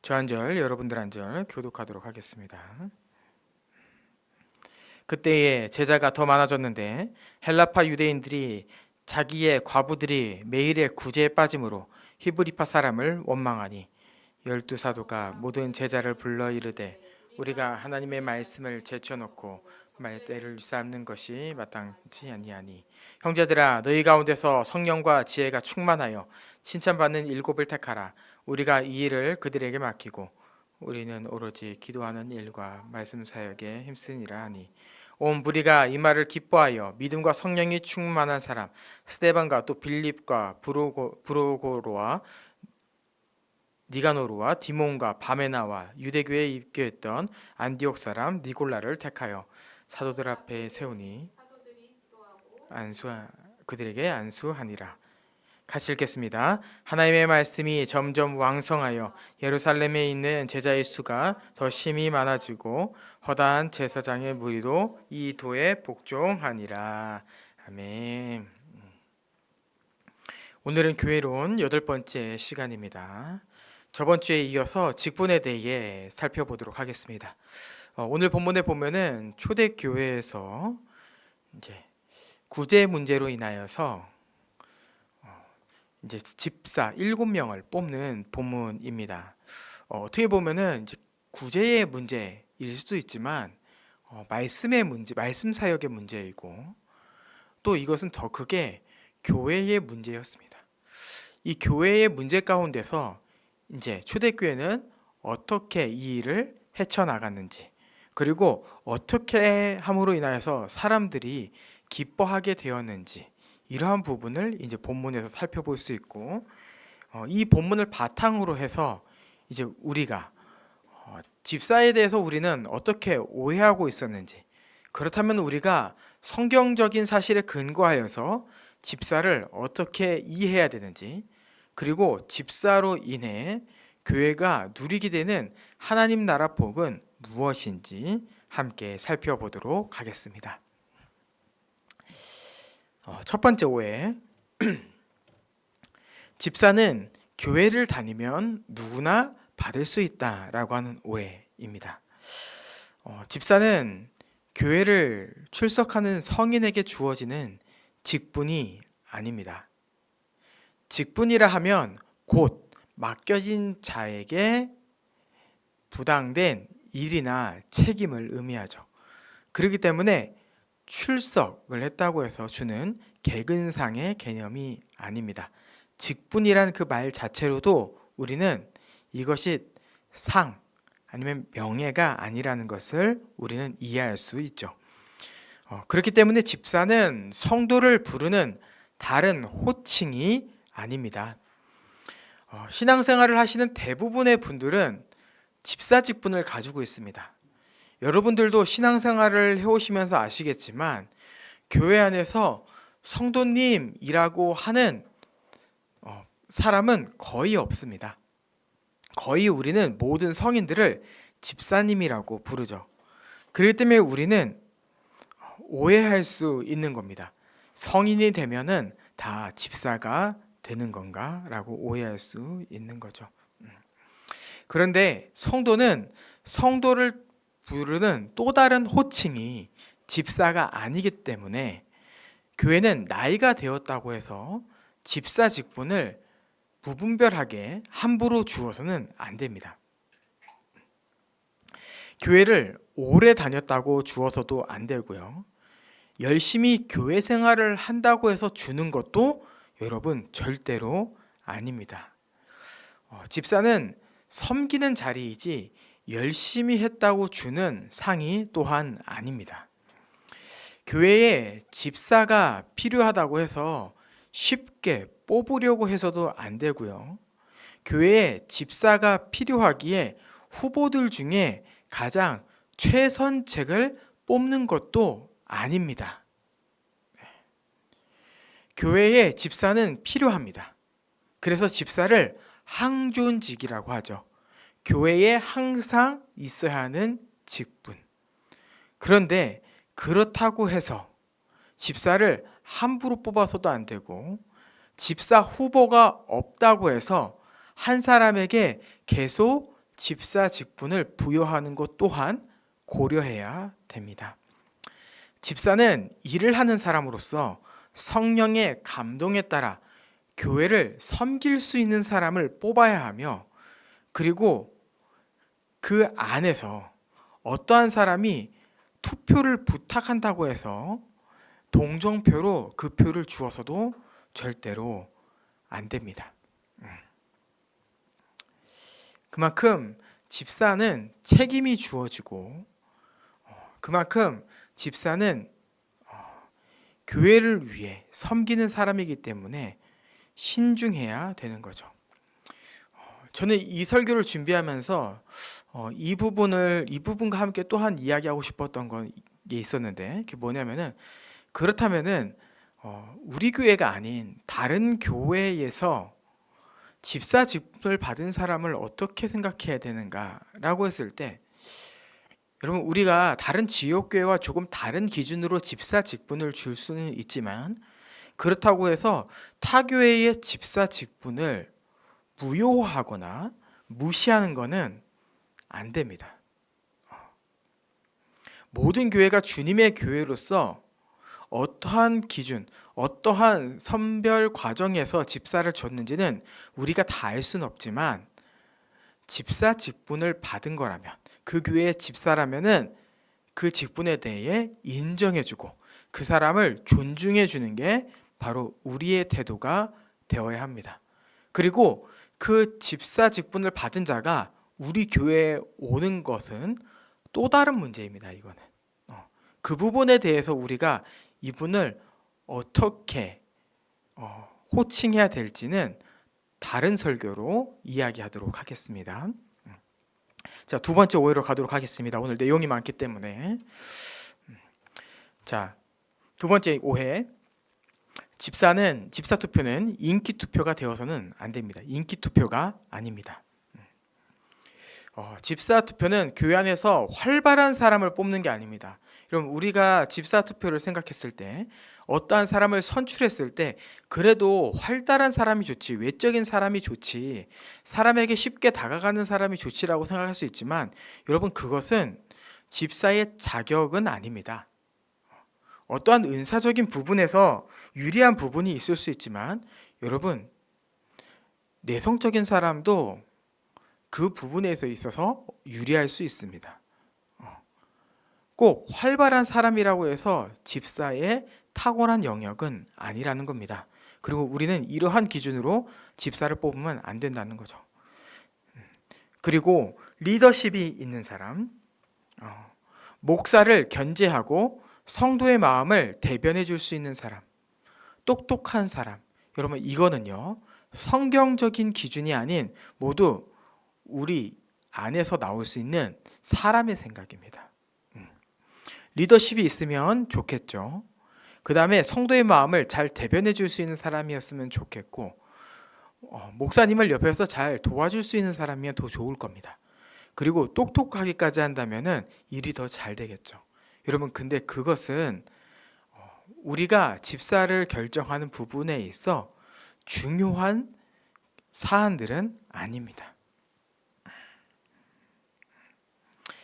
저 한 절, 여러분들 한 절 교독하도록 하겠습니다. 그때에 제자가 더 많아졌는데 헬라파 유대인들이 자기의 과부들이 매일의 구제에 빠짐으로 히브리파 사람을 원망하니 열두 사도가 모든 제자를 불러 이르되 우리가 하나님의 말씀을 제쳐놓고 말대를 쌓는 것이 마땅치 아니하니 형제들아 너희 가운데서 성령과 지혜가 충만하여 칭찬받는 일곱을 택하라. 우리가 이 일을 그들에게 맡기고 우리는 오로지 기도하는 일과 말씀 사역에 힘쓰니라 하니 온 무리가 이 말을 기뻐하여 믿음과 성령이 충만한 사람 스데반과 또 빌립과 브루고로와 니가노르와 디몬과 바메나와 유대교에 입교했던 안디옥 사람 니골라를 택하여 사도들 앞에 세우니 그들에게 안수하니라. 같이 읽겠습니다. 하나님의 말씀이 점점 왕성하여 예루살렘에 있는 제자의 수가 더 심히 많아지고 허다한 제사장의 무리도 이 도에 복종하니라. 아멘. 오늘은 교회론 8번째 시간입니다. 저번 주에 이어서 직분에 대해 살펴보도록 하겠습니다. 오늘 본문에 보면은 초대교회에서 이제 구제 문제로 인하여서 이제 집사 7명을 뽑는 본문입니다. 어떻게 보면은 이제 구제의 문제일 수도 있지만 말씀의 문제, 말씀 사역의 문제이고 또 이것은 더 크게 교회의 문제였습니다. 이 교회의 문제 가운데서 이제 초대교회는 어떻게 이 일을 헤쳐나갔는지 그리고 어떻게 함으로 인하여서 사람들이 기뻐하게 되었는지 이러한 부분을 이제 본문에서 살펴볼 수 있고 이 본문을 바탕으로 해서 이제 우리가 집사에 대해서 우리는 어떻게 오해하고 있었는지 그렇다면 우리가 성경적인 사실에 근거하여서 집사를 어떻게 이해해야 되는지 그리고 집사로 인해 교회가 누리게 되는 하나님 나라 복은 무엇인지 함께 살펴보도록 하겠습니다. 첫 번째 오해. 집사는 교회를 다니면 누구나 받을 수 있다라고 하는 오해입니다. 집사는 교회를 출석하는 성인에게 주어지는 직분이 아닙니다. 직분이라 하면 곧 맡겨진 자에게 부당된 일이나 책임을 의미하죠. 그렇기 때문에 출석을 했다고 해서 주는 계근상의 개념이 아닙니다. 직분이란 그 말 자체로도 우리는 이것이 상 아니면 명예가 아니라는 것을 우리는 이해할 수 있죠. 그렇기 때문에 집사는 성도를 부르는 다른 호칭이 아닙니다. 신앙생활을 하시는 대부분의 분들은 집사 직분을 가지고 있습니다. 여러분들도 신앙생활을 해오시면서 아시겠지만 교회 안에서 성도님이라고 하는 사람은 거의 없습니다. 거의 우리는 모든 성인들을 집사님이라고 부르죠. 그렇기 때문에 우리는 오해할 수 있는 겁니다. 성인이 되면은 다 집사가 되는 건가? 라고 오해할 수 있는 거죠. 그런데 성도는 성도를 부르는 또 다른 호칭이 집사가 아니기 때문에 교회는 나이가 되었다고 해서 집사 직분을 무분별하게 함부로 주어서는 안 됩니다. 교회를 오래 다녔다고 주어서도 안 되고요. 열심히 교회 생활을 한다고 해서 주는 것도 여러분 절대로 아닙니다. 집사는 섬기는 자리이지 열심히 했다고 주는 상이 또한 아닙니다. 교회에 집사가 필요하다고 해서 쉽게 뽑으려고 해서도 안 되고요. 교회에 집사가 필요하기에 후보들 중에 가장 최선책을 뽑는 것도 아닙니다. 교회에 집사는 필요합니다. 그래서 집사를 항존직이라고 하죠. 교회에 항상 있어야 하는 직분. 그런데 그렇다고 해서 집사를 함부로 뽑아서도 안 되고 집사 후보가 없다고 해서 한 사람에게 계속 집사 직분을 부여하는 것 또한 고려해야 됩니다. 집사는 일을 하는 사람으로서 성령의 감동에 따라 교회를 섬길 수 있는 사람을 뽑아야 하며, 그리고 그 안에서 어떠한 사람이 투표를 부탁한다고 해서 동정표로 그 표를 주어서도 절대로 안 됩니다. 그만큼 집사는 책임이 주어지고, 그만큼 집사는 교회를 위해 섬기는 사람이기 때문에 신중해야 되는 거죠. 저는 이 설교를 준비하면서 이 부분과 함께 또한 이야기하고 싶었던 게 있었는데, 그게 뭐냐면은, 그렇다면은 우리 교회가 아닌 다른 교회에서 집사 직분을 받은 사람을 어떻게 생각해야 되는가라고 했을 때, 여러분, 우리가 다른 지역교회와 조금 다른 기준으로 집사 직분을 줄 수는 있지만, 그렇다고 해서 타 교회의 집사 직분을 무효하거나 무시하는 것은 안 됩니다. 모든 교회가 주님의 교회로서 어떠한 기준, 어떠한 선별 과정에서 집사를 줬는지는 우리가 다 알 수는 없지만, 집사 직분을 받은 거라면, 그 교회의 집사라면은 그 직분에 대해 인정해주고 그 사람을 존중해주는 게 바로 우리의 태도가 되어야 합니다. 그리고 그 집사 직분을 받은 자가 우리 교회에 오는 것은 또 다른 문제입니다. 이거는 그 부분에 대해서 우리가 이분을 어떻게 호칭해야 될지는 다른 설교로 이야기하도록 하겠습니다. 자, 두 번째 오해로 가도록 하겠습니다. 오늘 내용이 많기 때문에. 자, 두 번째 오해. 집사 투표는 인기 투표가 되어서는 안 됩니다. 인기 투표가 아닙니다. 집사 투표는 교회 안에서 활발한 사람을 뽑는 게 아닙니다. 그럼 우리가 집사 투표를 생각했을 때, 어떠한 사람을 선출했을 때 그래도 활달한 사람이 좋지, 외적인 사람이 좋지, 사람에게 쉽게 다가가는 사람이 좋지라고 생각할 수 있지만, 여러분, 그것은 집사의 자격은 아닙니다. 어떠한 은사적인 부분에서 유리한 부분이 있을 수 있지만, 여러분, 내성적인 사람도 그 부분에 있어서 유리할 수 있습니다. 꼭 활발한 사람이라고 해서 집사의 탁월한 영역은 아니라는 겁니다. 그리고 우리는 이러한 기준으로 집사를 뽑으면 안 된다는 거죠. 그리고 리더십이 있는 사람, 목사를 견제하고 성도의 마음을 대변해 줄 수 있는 사람, 똑똑한 사람. 여러분, 이거는요, 성경적인 기준이 아닌 모두 우리 안에서 나올 수 있는 사람의 생각입니다. 리더십이 있으면 좋겠죠. 그 다음에 성도의 마음을 잘 대변해 줄 수 있는 사람이었으면 좋겠고, 목사님을 옆에서 잘 도와줄 수 있는 사람이면 더 좋을 겁니다. 그리고 똑똑하기까지 한다면은 일이 더 잘 되겠죠. 여러분, 근데 그것은 우리가 집사를 결정하는 부분에 있어 중요한 사안들은 아닙니다.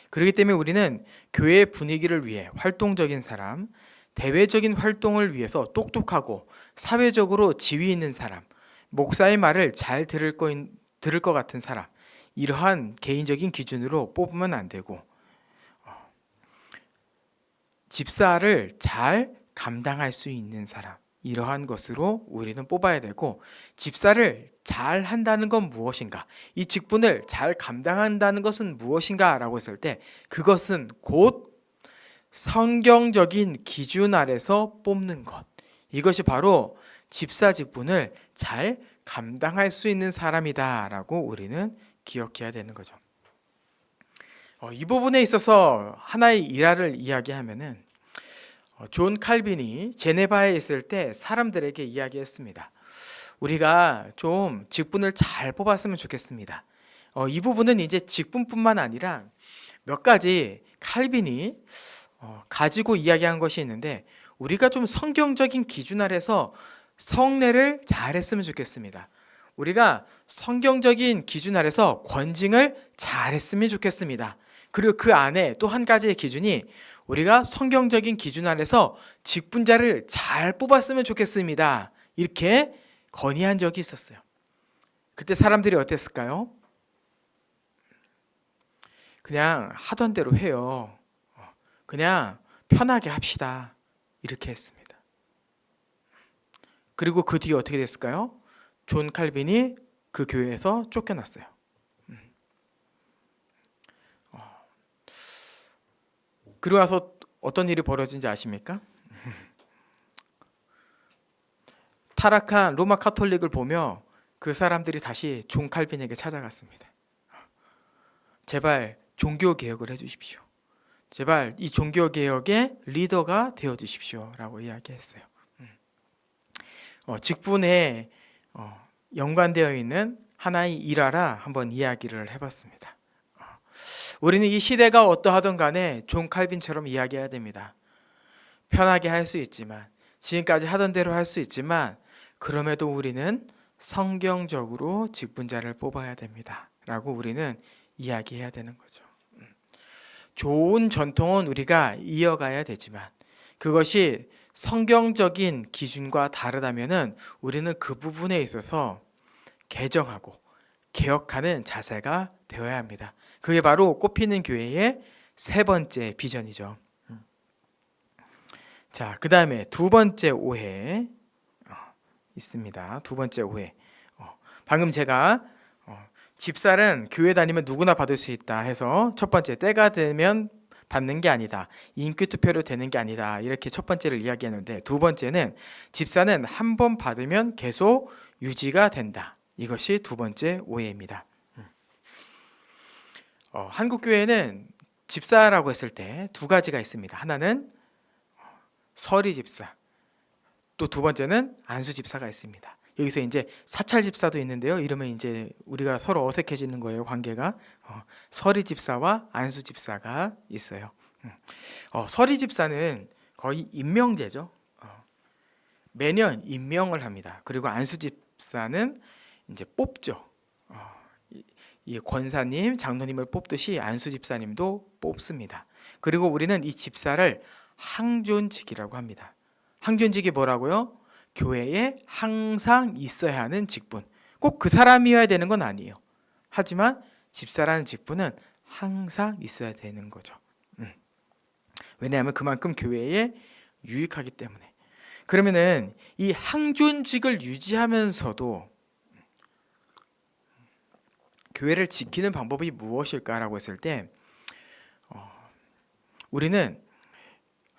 그렇기 때문에 우리는 교회의 분위기를 위해 활동적인 사람, 대외적인 활동을 위해서 똑똑하고 사회적으로 지위 있는 사람, 목사의 말을 잘 들을 것 같은 사람, 이러한 개인적인 기준으로 뽑으면 안 되고, 집사를 잘 감당할 수 있는 사람, 이러한 것으로 우리는 뽑아야 되고, 집사를 잘 한다는 건 무엇인가, 이 직분을 잘 감당한다는 것은 무엇인가 라고 했을 때, 그것은 곧 성경적인 기준 아래서 뽑는 것, 이것이 바로 집사 직분을 잘 감당할 수 있는 사람이다 라고 우리는 기억해야 되는 거죠. 이 부분에 있어서 하나의 일화를 이야기하면은, 존 칼빈이 제네바에 있을 때 사람들에게 이야기했습니다. 우리가 좀 직분을 잘 뽑았으면 좋겠습니다. 이 부분은 이제 직분뿐만 아니라 몇 가지 칼빈이 가지고 이야기한 것이 있는데, 우리가 좀 성경적인 기준 아래서 성례를 잘했으면 좋겠습니다. 우리가 성경적인 기준 아래서 권징을 잘했으면 좋겠습니다. 그리고 그 안에 또 한 가지의 기준이 우리가 성경적인 기준 아래서 직분자를 잘 뽑았으면 좋겠습니다. 이렇게 건의한 적이 있었어요. 그때 사람들이 어땠을까요? 그냥 하던 대로 해요. 그냥 편하게 합시다. 이렇게 했습니다. 그리고 그 뒤에 어떻게 됐을까요? 존 칼빈이 그 교회에서 쫓겨났어요. 그러고 나서 어떤 일이 벌어진지 아십니까? 타락한 로마 카톨릭을 보며 그 사람들이 다시 존 칼빈에게 찾아갔습니다. 제발 종교개혁을 해주십시오. 제발 이 종교개혁의 리더가 되어주십시오 라고 이야기했어요. 직분에 연관되어 있는 하나의 일화라 한번 이야기를 해봤습니다. 우리는 이 시대가 어떠하든 간에 존 칼빈처럼 이야기해야 됩니다. 편하게 할 수 있지만, 지금까지 하던 대로 할 수 있지만, 그럼에도 우리는 성경적으로 직분자를 뽑아야 됩니다 라고 우리는 이야기해야 되는 거죠. 좋은 전통은 우리가 이어가야 되지만 그것이 성경적인 기준과 다르다면은 우리는 그 부분에 있어서 개정하고 개혁하는 자세가 되어야 합니다. 그게 바로 꽃피는 교회의 세 번째 비전이죠. 자, 그 다음에 두 번째 오해 있습니다. 두 번째 오해. 방금 제가 집살은 교회 다니면 누구나 받을 수 있다 해서 첫 번째, 때가 되면 받는 게 아니다, 인기투표로 되는 게 아니다, 이렇게 첫 번째를 이야기했는데, 두 번째는 집사는 한 번 받으면 계속 유지가 된다. 이것이 두 번째 오해입니다. 한국 교회는 집사라고 했을 때 두 가지가 있습니다. 하나는 서리 집사, 또 두 번째는 안수 집사가 있습니다. 여기서 이제 사찰 집사도 있는데요. 이러면 이제 우리가 서로 어색해지는 거예요. 관계가. 서리 집사와 안수 집사가 있어요. 서리 집사는 거의 임명제죠. 매년 임명을 합니다. 그리고 안수 집사는 이제 뽑죠. 이 권사님, 장로님을 뽑듯이 안수 집사님도 뽑습니다. 그리고 우리는 이 집사를 항존직이라고 합니다. 항존직이 뭐라고요? 교회에 항상 있어야 하는 직분. 꼭 그 사람이어야 되는 건 아니에요. 하지만 집사라는 직분은 항상 있어야 되는 거죠. 왜냐하면 그만큼 교회에 유익하기 때문에. 그러면은 이 항존직을 유지하면서도 교회를 지키는 방법이 무엇일까라고 했을 때, 우리는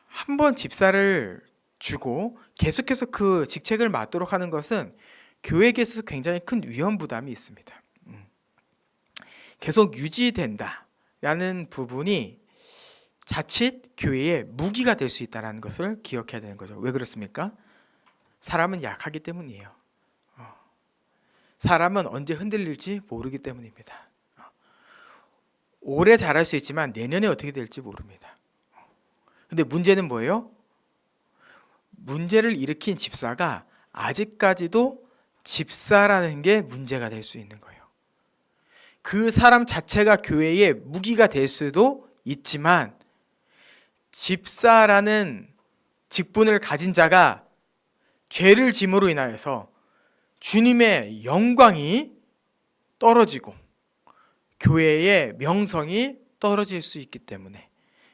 한번 집사를 주고 계속해서 그 직책을 맡도록 하는 것은 교회에게서 굉장히 큰 위험 부담이 있습니다. 계속 유지된다라는 부분이 자칫 교회의 무기가 될 수 있다는 것을 기억해야 되는 거죠. 왜 그렇습니까? 사람은 약하기 때문이에요. 사람은 언제 흔들릴지 모르기 때문입니다. 올해 잘할 수 있지만 내년에 어떻게 될지 모릅니다. 근데 문제는 뭐예요? 문제를 일으킨 집사가 아직까지도 집사라는 게 문제가 될 수 있는 거예요. 그 사람 자체가 교회의 무기가 될 수도 있지만 집사라는 직분을 가진 자가 죄를 짐으로 인하여서 주님의 영광이 떨어지고 교회의 명성이 떨어질 수 있기 때문에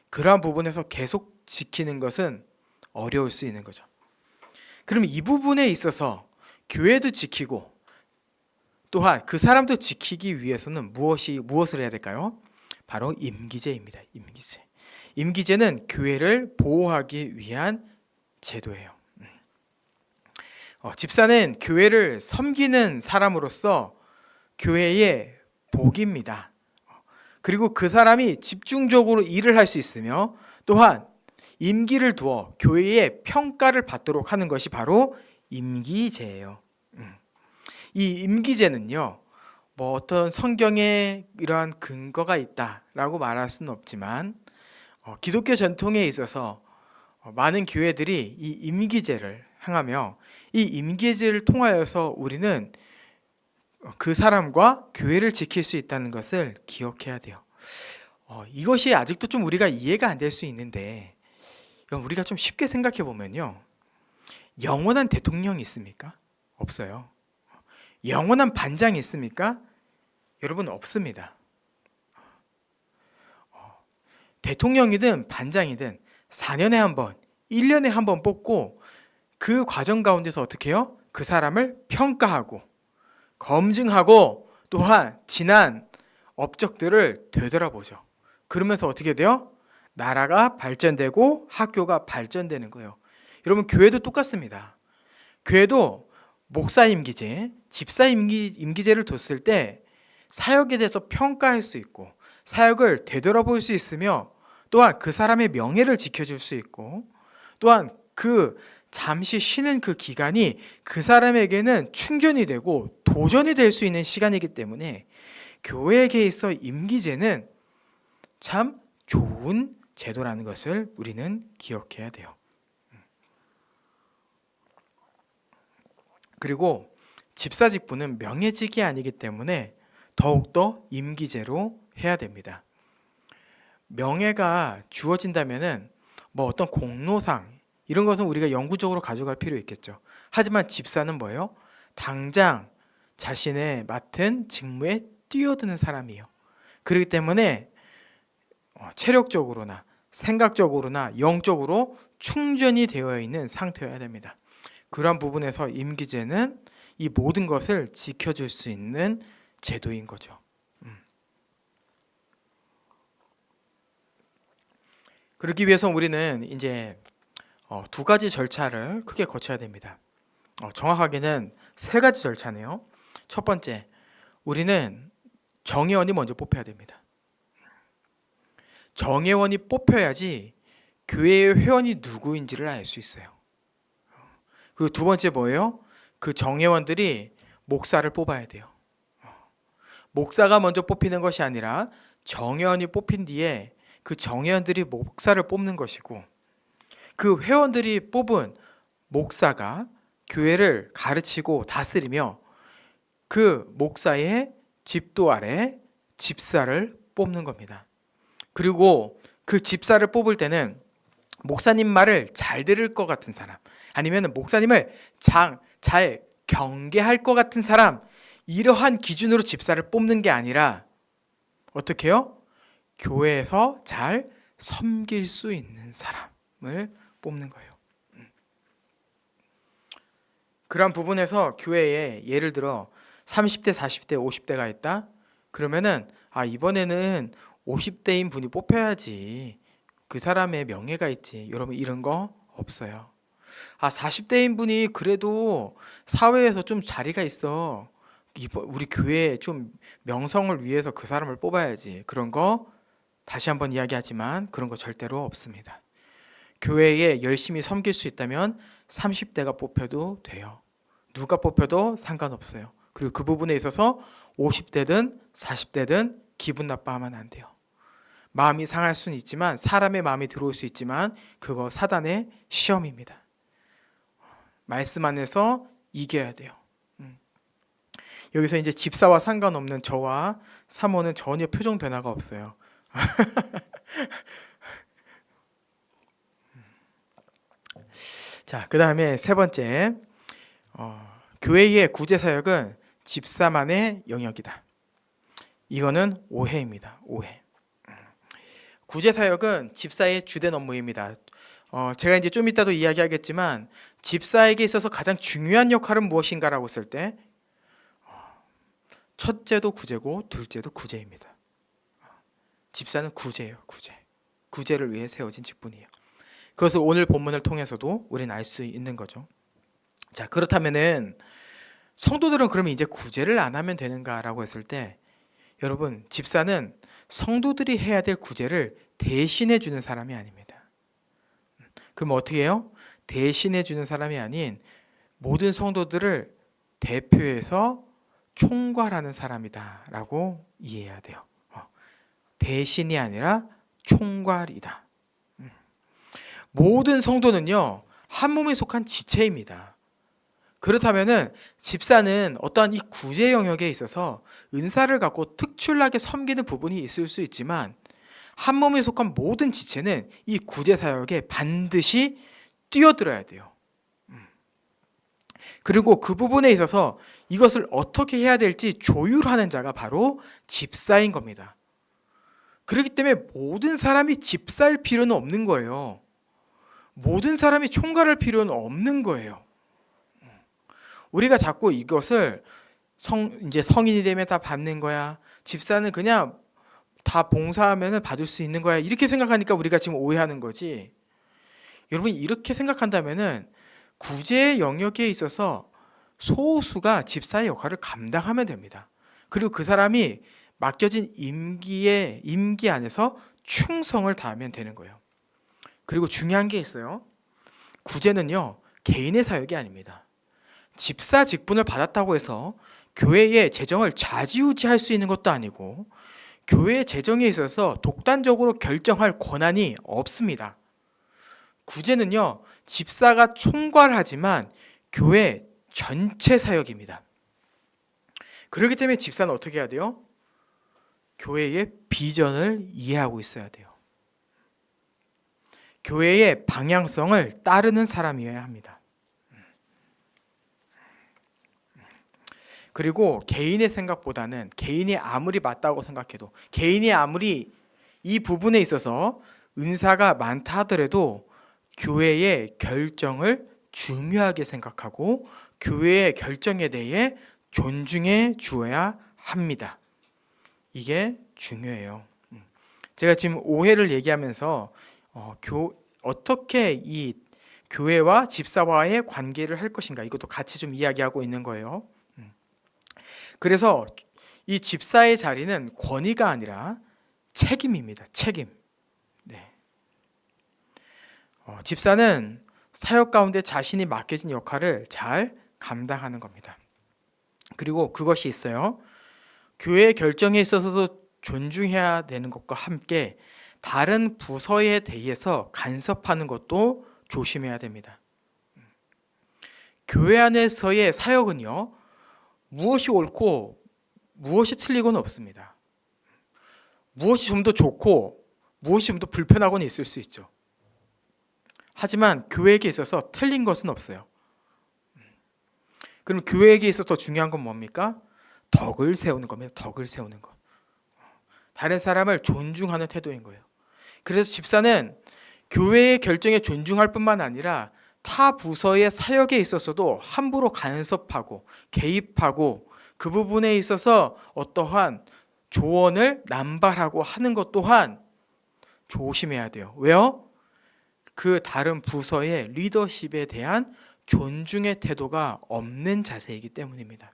그러한 부분에서 계속 지키는 것은 어려울 수 있는 거죠. 그럼 이 부분에 있어서 교회도 지키고 또한 그 사람도 지키기 위해서는 무엇을 해야 될까요? 바로 임기제입니다. 임기제. 임기제는 교회를 보호하기 위한 제도예요. 집사는 교회를 섬기는 사람으로서 교회의 복입니다. 그리고 그 사람이 집중적으로 일을 할 수 있으며 또한 임기를 두어 교회의 평가를 받도록 하는 것이 바로 임기제예요. 이 임기제는요, 뭐 어떤 성경에 이러한 근거가 있다라고 말할 수는 없지만 기독교 전통에 있어서 많은 교회들이 이 임기제를 행하며 이 임기제를 통하여서 우리는 그 사람과 교회를 지킬 수 있다는 것을 기억해야 돼요. 이것이 아직도 좀 우리가 이해가 안 될 수 있는데, 우리가 좀 쉽게 생각해 보면요, 영원한 대통령이 있습니까? 없어요. 영원한 반장이 있습니까? 여러분, 없습니다. 대통령이든 반장이든 4년에 한 번, 1년에 한 번 뽑고 그 과정 가운데서 어떻게 해요? 그 사람을 평가하고 검증하고 또한 지난 업적들을 되돌아보죠. 그러면서 어떻게 돼요? 나라가 발전되고 학교가 발전되는 거예요. 여러분, 교회도 똑같습니다. 교회도 목사 임기제, 집사 임기제를 뒀을 때 사역에 대해서 평가할 수 있고 사역을 되돌아볼 수 있으며 또한 그 사람의 명예를 지켜줄 수 있고 또한 그 잠시 쉬는 그 기간이 그 사람에게는 충전이 되고 도전이 될 수 있는 시간이기 때문에 교회에 있어 임기제는 참 좋은 제도라는 것을 우리는 기억해야 돼요. 그리고 집사 직분은 명예직이 아니기 때문에 더욱더 임기제로 해야 됩니다. 명예가 주어진다면은 뭐 어떤 공로상 이런 것은 우리가 영구적으로 가져갈 필요 있겠죠. 하지만 집사는 뭐예요? 당장 자신의 맡은 직무에 뛰어드는 사람이에요. 그렇기 때문에 체력적으로나 생각적으로나 영적으로 충전이 되어 있는 상태여야 됩니다. 그러한 부분에서 임기제는 이 모든 것을 지켜줄 수 있는 제도인 거죠. 그러기 위해서 우리는 이제 두 가지 절차를 크게 거쳐야 됩니다. 정확하게는 세 가지 절차네요. 첫 번째, 우리는 정회원이 먼저 뽑혀야 됩니다. 정회원이 뽑혀야지 교회의 회원이 누구인지를 알 수 있어요. 그리고 두 번째 뭐예요? 그 정회원들이 목사를 뽑아야 돼요. 목사가 먼저 뽑히는 것이 아니라 정회원이 뽑힌 뒤에 그 정회원들이 목사를 뽑는 것이고 그 회원들이 뽑은 목사가 교회를 가르치고 다스리며 그 목사의 집도 아래 집사를 뽑는 겁니다. 그리고 그 집사를 뽑을 때는 목사님 말을 잘 들을 것 같은 사람 아니면 목사님을 잘 경계할 것 같은 사람 이러한 기준으로 집사를 뽑는 게 아니라 어떻게 해요? 교회에서 잘 섬길 수 있는 사람을 뽑는 거예요. 그런 부분에서 교회에 예를 들어 30대, 40대, 50대가 있다? 그러면은 이번에는 50대인 분이 뽑혀야지. 그 사람의 명예가 있지. 여러분 이런 거 없어요. 40대인 분이 그래도 사회에서 좀 자리가 있어. 우리 교회에 좀 명성을 위해서 그 사람을 뽑아야지. 그런 거 다시 한번 이야기하지만 그런 거 절대로 없습니다. 교회에 열심히 섬길 수 있다면 30대가 뽑혀도 돼요. 누가 뽑혀도 상관없어요. 그리고 그 부분에 있어서 50대든 40대든 기분 나빠하면 안 돼요. 마음이 상할 수는 있지만 사람의 마음이 들어올 수 있지만 그거 사단의 시험입니다. 말씀 안에서 이겨야 돼요. 여기서 이제 집사와 상관없는 저와 사모는 전혀 표정 변화가 없어요. 자, 그 다음에 세 번째, 교회의 구제사역은 집사만의 영역이다. 이거는 오해입니다. 오해. 구제사역은 집사의 주된 업무입니다. 제가 이제 좀 이따도 이야기하겠지만 집사에게 있어서 가장 중요한 역할은 무엇인가라고 했을 때 첫째도 구제고 둘째도 구제입니다. 집사는 구제예요. 구제를 위해 세워진 직분이에요. 그것을 오늘 본문을 통해서도 우리는 알 수 있는 거죠. 자, 그렇다면은 성도들은 그러면 이제 구제를 안 하면 되는가라고 했을 때 여러분, 집사는 성도들이 해야 될 구제를 대신해 주는 사람이 아닙니다. 그럼 어떻게 해요? 대신해 주는 사람이 아닌 모든 성도들을 대표해서 총괄하는 사람이다라고 이해해야 돼요. 대신이 아니라 총괄이다. 모든 성도는요, 한 몸에 속한 지체입니다. 그렇다면은 집사는 어떠한 이 구제 영역에 있어서 은사를 갖고 특출나게 섬기는 부분이 있을 수 있지만 한 몸에 속한 모든 지체는 이 구제 사역에 반드시 뛰어들어야 돼요. 그리고 그 부분에 있어서 이것을 어떻게 해야 될지 조율하는 자가 바로 집사인 겁니다. 그렇기 때문에 모든 사람이 집사일 필요는 없는 거예요. 모든 사람이 총괄할 필요는 없는 거예요. 우리가 자꾸 이것을 이제 성인이 되면 다 받는 거야. 집사는 그냥 다 봉사하면 받을 수 있는 거야. 이렇게 생각하니까 우리가 지금 오해하는 거지. 여러분 이렇게 생각한다면은 구제 영역에 있어서 소수가 집사의 역할을 감당하면 됩니다. 그리고 그 사람이 맡겨진 임기 안에서 충성을 다하면 되는 거예요. 그리고 중요한 게 있어요. 구제는요, 개인의 사역이 아닙니다. 집사 직분을 받았다고 해서 교회의 재정을 좌지우지할 수 있는 것도 아니고 교회의 재정에 있어서 독단적으로 결정할 권한이 없습니다. 구제는요, 집사가 총괄하지만 교회 전체 사역입니다. 그렇기 때문에 집사는 어떻게 해야 돼요? 교회의 비전을 이해하고 있어야 돼요. 교회의 방향성을 따르는 사람이어야 합니다. 그리고 개인의 생각보다는 개인이 아무리 맞다고 생각해도 개인이 아무리 이 부분에 있어서 은사가 많다 하더라도 교회의 결정을 중요하게 생각하고 교회의 결정에 대해 존중해 주어야 합니다. 이게 중요해요. 제가 지금 오해를 얘기하면서 어떻게 이 교회와 집사와의 관계를 할 것인가 이것도 같이 좀 이야기하고 있는 거예요. 그래서 이 집사의 자리는 권위가 아니라 책임입니다. 책임. 네. 집사는 사역 가운데 자신이 맡겨진 역할을 잘 감당하는 겁니다. 그리고 그것이 있어요. 교회의 결정에 있어서도 존중해야 되는 것과 함께 다른 부서에 대해서 간섭하는 것도 조심해야 됩니다. 교회 안에서의 사역은요, 무엇이 옳고 무엇이 틀리고는 없습니다. 무엇이 좀 더 좋고 무엇이 좀 더 불편하고는 있을 수 있죠. 하지만 교회에게 있어서 틀린 것은 없어요. 그럼 교회에게 있어서 더 중요한 건 뭡니까? 덕을 세우는 겁니다. 덕을 세우는 것. 다른 사람을 존중하는 태도인 거예요. 그래서 집사는 교회의 결정에 존중할 뿐만 아니라 타 부서의 사역에 있어서도 함부로 간섭하고 개입하고 그 부분에 있어서 어떠한 조언을 남발하고 하는 것 또한 조심해야 돼요. 왜요? 그 다른 부서의 리더십에 대한 존중의 태도가 없는 자세이기 때문입니다.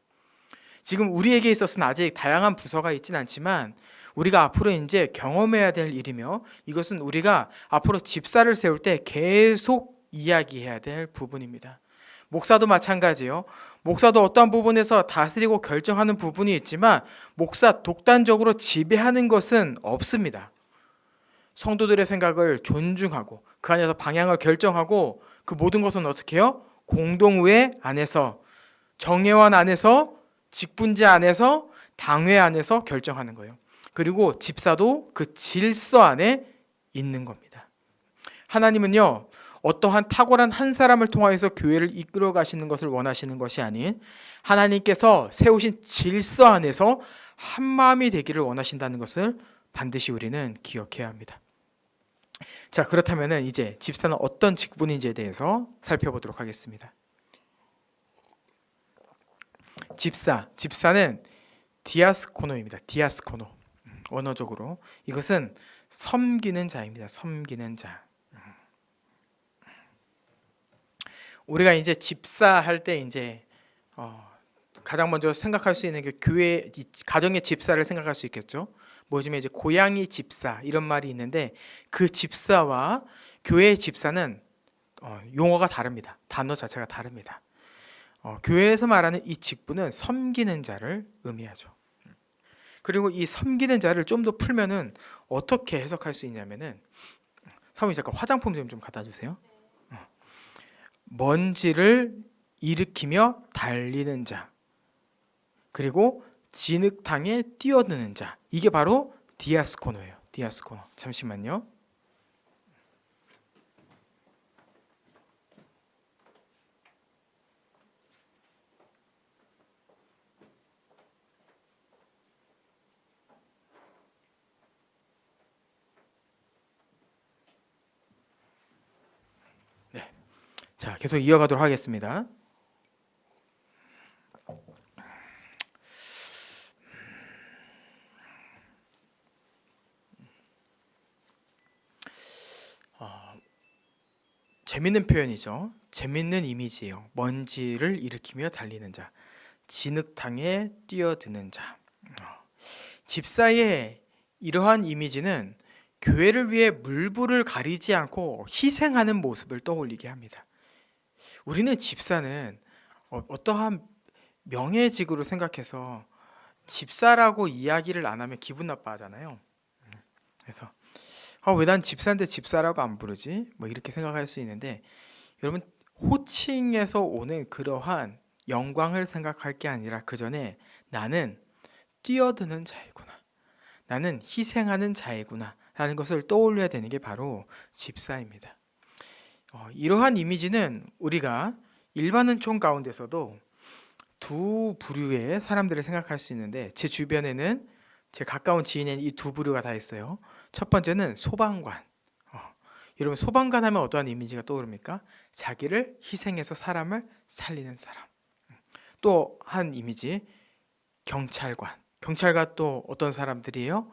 지금 우리에게 있어서는 아직 다양한 부서가 있진 않지만 우리가 앞으로 이제 경험해야 될 일이며 이것은 우리가 앞으로 집사를 세울 때 계속 이야기해야 될 부분입니다. 목사도 마찬가지예요. 목사도 어떠한 부분에서 다스리고 결정하는 부분이 있지만 목사 독단적으로 지배하는 것은 없습니다. 성도들의 생각을 존중하고 그 안에서 방향을 결정하고 그 모든 것은 어떻게 해요? 공동의회 안에서, 정회원 안에서, 직분제 안에서, 당회 안에서 결정하는 거예요. 그리고 집사도 그 질서 안에 있는 겁니다. 하나님은요, 어떠한 탁월한 한 사람을 통하여서 교회를 이끌어 가시는 것을 원하시는 것이 아닌 하나님께서 세우신 질서 안에서 한 마음이 되기를 원하신다는 것을 반드시 우리는 기억해야 합니다. 자, 그렇다면 이제 집사는 어떤 직분인지에 대해서 살펴보도록 하겠습니다. 집사는 디아스코노입니다. 디아스코노. 원어적으로 이것은 섬기는 자입니다. 섬기는 자. 우리가 이제 집사할 때 이제 가장 먼저 생각할 수 있는 게 교회 가정의 집사를 생각할 수 있겠죠. 뭐 요즘에 이제 고양이 집사 이런 말이 있는데 그 집사와 교회의 집사는 용어가 다릅니다. 단어 자체가 다릅니다. 교회에서 말하는 이 직분은 섬기는 자를 의미하죠. 그리고 이 섬기는 자를 좀 더 풀면은 어떻게 해석할 수 있냐면은 사모님 잠깐 화장품 좀 갖다 주세요. 먼지를 일으키며 달리는 자, 그리고 진흙탕에 뛰어드는 자. 이게 바로 디아스코노예요. 디아스코노. 잠시만요. 네. 자, 계속 이어가도록 하겠습니다. 재밌는 표현이죠. 재밌는 이미지예요. 먼지를 일으키며 달리는 자, 진흙탕에 뛰어드는 자. 집사의 이러한 이미지는 교회를 위해 물불을 가리지 않고 희생하는 모습을 떠올리게 합니다. 우리는 집사는 어떠한 명예직으로 생각해서 집사라고 이야기를 안 하면 기분 나빠하잖아요. 그래서 왜 난 집사인데 집사라고 안 부르지? 뭐 이렇게 생각할 수 있는데, 여러분, 호칭에서 오는 그러한 영광을 생각할 게 아니라 그 전에 나는 뛰어드는 자이구나, 나는 희생하는 자이구나 라는 것을 떠올려야 되는 게 바로 집사입니다. 이러한 이미지는 우리가 일반 은총 가운데서도 두 부류의 사람들을 생각할 수 있는데, 제 주변에는 제 가까운 지인에는 이 두 부류가 다 있어요. 첫 번째는 소방관. 여러분, 소방관 하면 어떠한 이미지가 떠오릅니까? 자기를 희생해서 사람을 살리는 사람. 또 한 이미지, 경찰관. 경찰관 또 어떤 사람들이에요?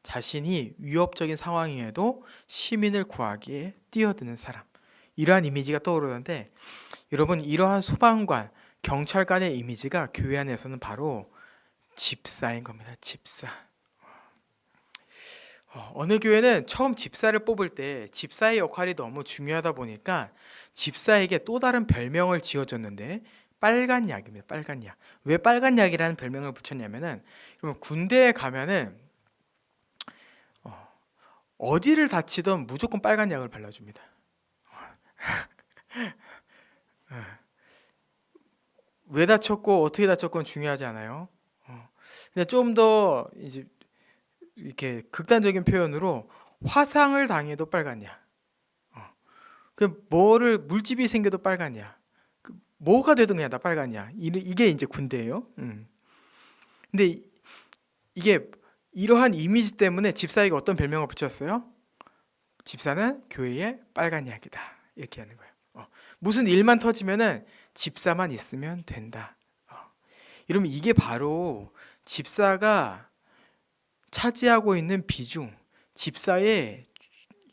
자신이 위협적인 상황에도 시민을 구하기에 뛰어드는 사람. 이러한 이미지가 떠오르는데, 여러분, 이러한 소방관, 경찰관의 이미지가 교회 안에서는 바로 집사인 겁니다. 집사. 어느 교회는 처음 집사를 뽑을 때 집사의 역할이 너무 중요하다 보니까 집사에게 또 다른 별명을 지어줬는데, 빨간 약입니다. 빨간 약. 왜 빨간 약이라는 별명을 붙였냐면은, 그러면 군대에 가면은 어디를 다치던 무조건 빨간 약을 발라줍니다. 왜 다쳤고 어떻게 다쳤건 중요하지 않아요. 근데 좀 더 이제 이렇게 극단적인 표현으로, 화상을 당해도 빨간 약. 그 뭐를 물집이 생겨도 빨간 약. 뭐가 되든 그냥 다 빨간 약. 이게 이제 군대예요. 근데 이게 이러한 이미지 때문에 집사에게 어떤 별명을 붙였어요? 집사는 교회의 빨간 약이다. 이렇게 하는 거예요. 무슨 일만 터지면은 집사만 있으면 된다. 이러면 이게 바로 집사가 차지하고 있는 비중, 집사의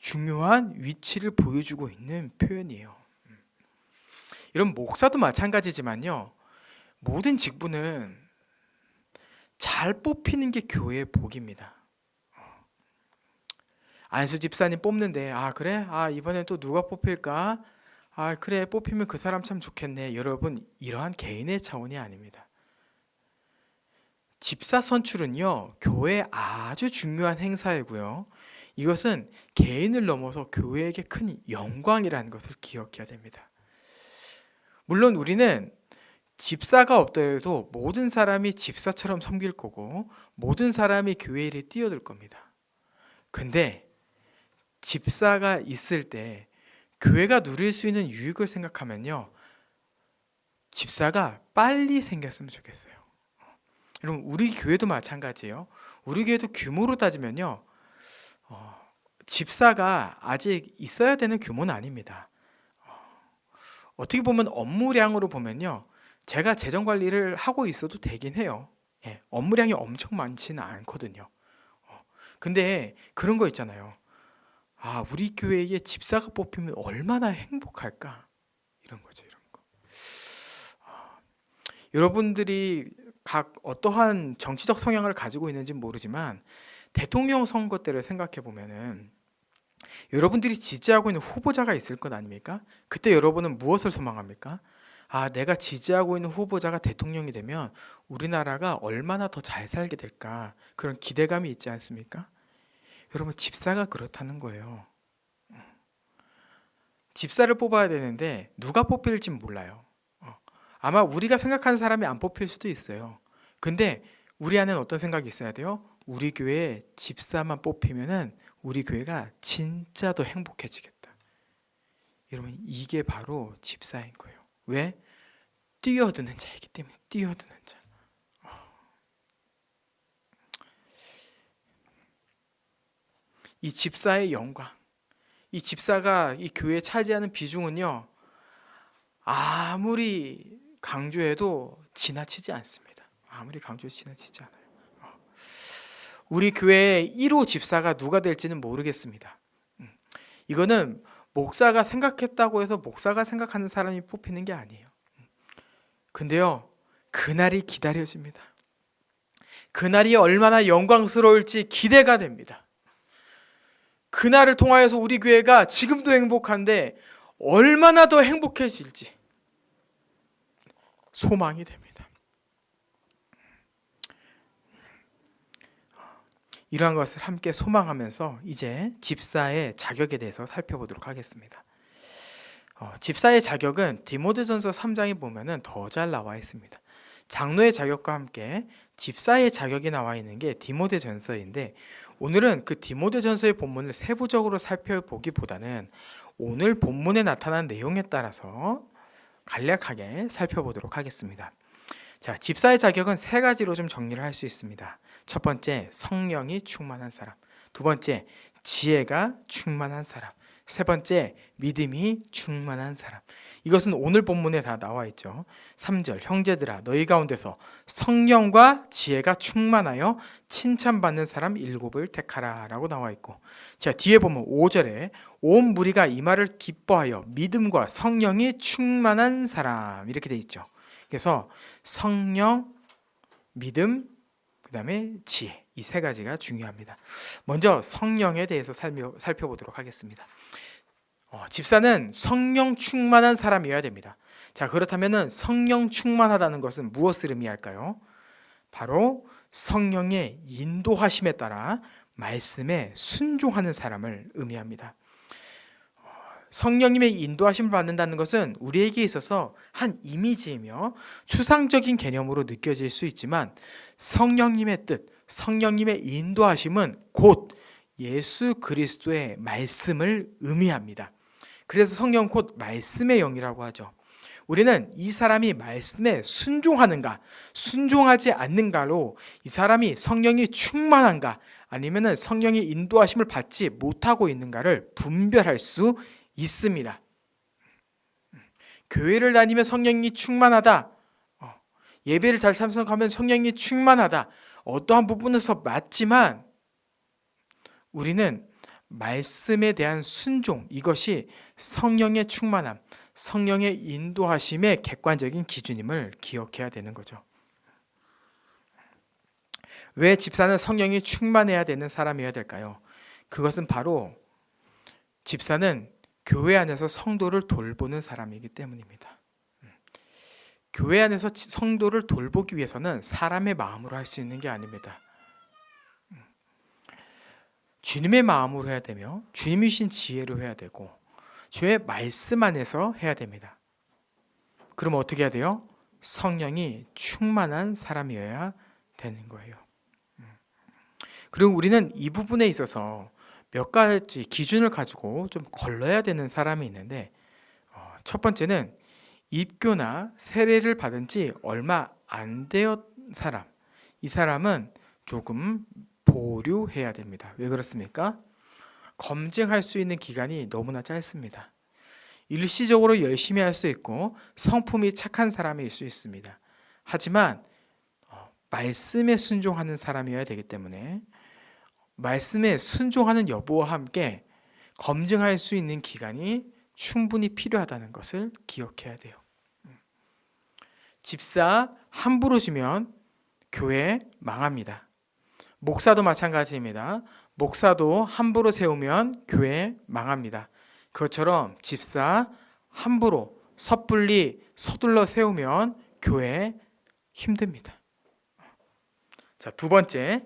중요한 위치를 보여주고 있는 표현이에요. 이런 목사도 마찬가지지만요, 모든 직분은 잘 뽑히는 게 교회의 복입니다. 안수 집사님 뽑는데, 그래? 이번엔 또 누가 뽑힐까? 그래, 뽑히면 그 사람 참 좋겠네. 여러분, 이러한 개인의 차원이 아닙니다. 집사 선출은요, 교회의 아주 중요한 행사이고요, 이것은 개인을 넘어서 교회에게 큰 영광이라는 것을 기억해야 됩니다. 물론 우리는 집사가 없더라도 모든 사람이 집사처럼 섬길 거고, 모든 사람이 교회 일에 뛰어들 겁니다. 근데 집사가 있을 때 교회가 누릴 수 있는 유익을 생각하면요, 집사가 빨리 생겼으면 좋겠어요. 여러분, 우리 교회도 마찬가지예요. 우리 교회도 규모로 따지면요, 집사가 아직 있어야 되는 규모는 아닙니다. 어떻게 보면 업무량으로 보면요, 제가 재정 관리를 하고 있어도 되긴 해요. 업무량이 엄청 많지는 않거든요. 근데 그런 거 있잖아요. 우리 교회에 집사가 뽑히면 얼마나 행복할까? 이런 거죠, 이런 거. 여러분들이 각 어떠한 정치적 성향을 가지고 있는지 모르지만, 대통령 선거 때를 생각해 보면은 여러분들이 지지하고 있는 후보자가 있을 것 아닙니까? 그때 여러분은 무엇을 소망합니까? 내가 지지하고 있는 후보자가 대통령이 되면 우리나라가 얼마나 더 잘 살게 될까? 그런 기대감이 있지 않습니까? 여러분, 집사가 그렇다는 거예요. 집사를 뽑아야 되는데 누가 뽑힐지 몰라요. 아마 우리가 생각하는 사람이 안 뽑힐 수도 있어요. 근데 우리 안에는 어떤 생각이 있어야 돼요? 우리 교회 집사만 뽑히면은 우리 교회가 진짜 더 행복해지겠다. 여러분, 이게 바로 집사인 거예요. 왜? 뛰어드는 자이기 때문에. 뛰어드는 자. 이 집사의 영광, 이 집사가 이 교회에 차지하는 비중은요, 아무리 강조해도 지나치지 않습니다. 아무리 강조해도 지나치지 않아요. 우리 교회의 1호 집사가 누가 될지는 모르겠습니다. 이거는 목사가 생각했다고 해서 목사가 생각하는 사람이 뽑히는 게 아니에요. 근데요, 그날이 기다려집니다. 그날이 얼마나 영광스러울지 기대가 됩니다. 그날을 통하여서 우리 교회가 지금도 행복한데 얼마나 더 행복해질지 소망이 됩니다. 이러한 것을 함께 소망하면서 이제 집사의 자격에 대해서 살펴보도록 하겠습니다. 집사의 자격은 디모데전서 3장에 보면은 더 잘 나와 있습니다. 장로의 자격과 함께 집사의 자격이 나와 있는 게 디모데전서인데, 오늘은 그 디모데전서의 본문을 세부적으로 살펴보기보다는 오늘 본문에 나타난 내용에 따라서 간략하게 살펴보도록 하겠습니다. 자, 집사의 자격은 세 가지로 좀 정리를 할 수 있습니다. 첫 번째, 성령이 충만한 사람. 두 번째, 지혜가 충만한 사람. 세 번째, 믿음이 충만한 사람. 이것은 오늘 본문에 다 나와 있죠. 3절, 형제들아 너희 가운데서 성령과 지혜가 충만하여 칭찬받는 사람 7을 택하라 라고 나와 있고, 자, 뒤에 보면 5절에 온 무리가 이 말을 기뻐하여 믿음과 성령이 충만한 사람 이렇게 돼 있죠. 그래서 성령, 믿음, 그 다음에 지혜, 이 세 가지가 중요합니다. 먼저 성령에 대해서 살펴보도록 하겠습니다. 집사는 성령 충만한 사람이어야 됩니다. 자, 그렇다면 성령 충만하다는 것은 무엇을 의미할까요? 바로 성령의 인도하심에 따라 말씀에 순종하는 사람을 의미합니다. 성령님의 인도하심을 받는다는 것은 우리에게 있어서 한 이미지이며 추상적인 개념으로 느껴질 수 있지만, 성령님의 뜻, 성령님의 인도하심은 곧 예수 그리스도의 말씀을 의미합니다. 그래서 성령 곧 말씀의 영이라고 하죠. 우리는 이 사람이 말씀에 순종하는가, 순종하지 않는가로 이 사람이 성령이 충만한가, 아니면 성령의 인도하심을 받지 못하고 있는가를 분별할 수 있습니다. 교회를 다니면 성령이 충만하다, 예배를 잘 참석하면 성령이 충만하다, 어떠한 부분에서 맞지만 우리는 말씀에 대한 순종, 이것이 성령의 충만함, 성령의 인도하심의 객관적인 기준임을 기억해야 되는 거죠. 왜 집사는 성령이 충만해야 되는 사람이어야 될까요? 그것은 바로 집사는 교회 안에서 성도를 돌보는 사람이기 때문입니다. 교회 안에서 성도를 돌보기 위해서는 사람의 마음으로 할 수 있는 게 아닙니다. 주님의 마음으로 해야 되며 주님이 주신 지혜로 해야 되고 주의 말씀 안에서 해야 됩니다. 그럼 어떻게 해야 돼요? 성령이 충만한 사람이어야 되는 거예요. 그리고 우리는 이 부분에 있어서 몇 가지 기준을 가지고 좀 걸러야 되는 사람이 있는데, 첫 번째는 입교나 세례를 받은 지 얼마 안 되었 사람, 이 사람은 조금 보류해야 됩니다. 왜 그렇습니까? 검증할 수 있는 기간이 너무나 짧습니다. 일시적으로 열심히 할 수 있고 성품이 착한 사람일 수 있습니다. 하지만 말씀에 순종하는 사람이어야 되기 때문에 말씀에 순종하는 여부와 함께 검증할 수 있는 기간이 충분히 필요하다는 것을 기억해야 돼요. 집사 함부로 주면 교회 망합니다. 목사도 마찬가지입니다. 목사도 함부로 세우면 교회 망합니다. 그것처럼 집사 함부로 섣불리 서둘러 세우면 교회 힘듭니다. 자, 두 번째,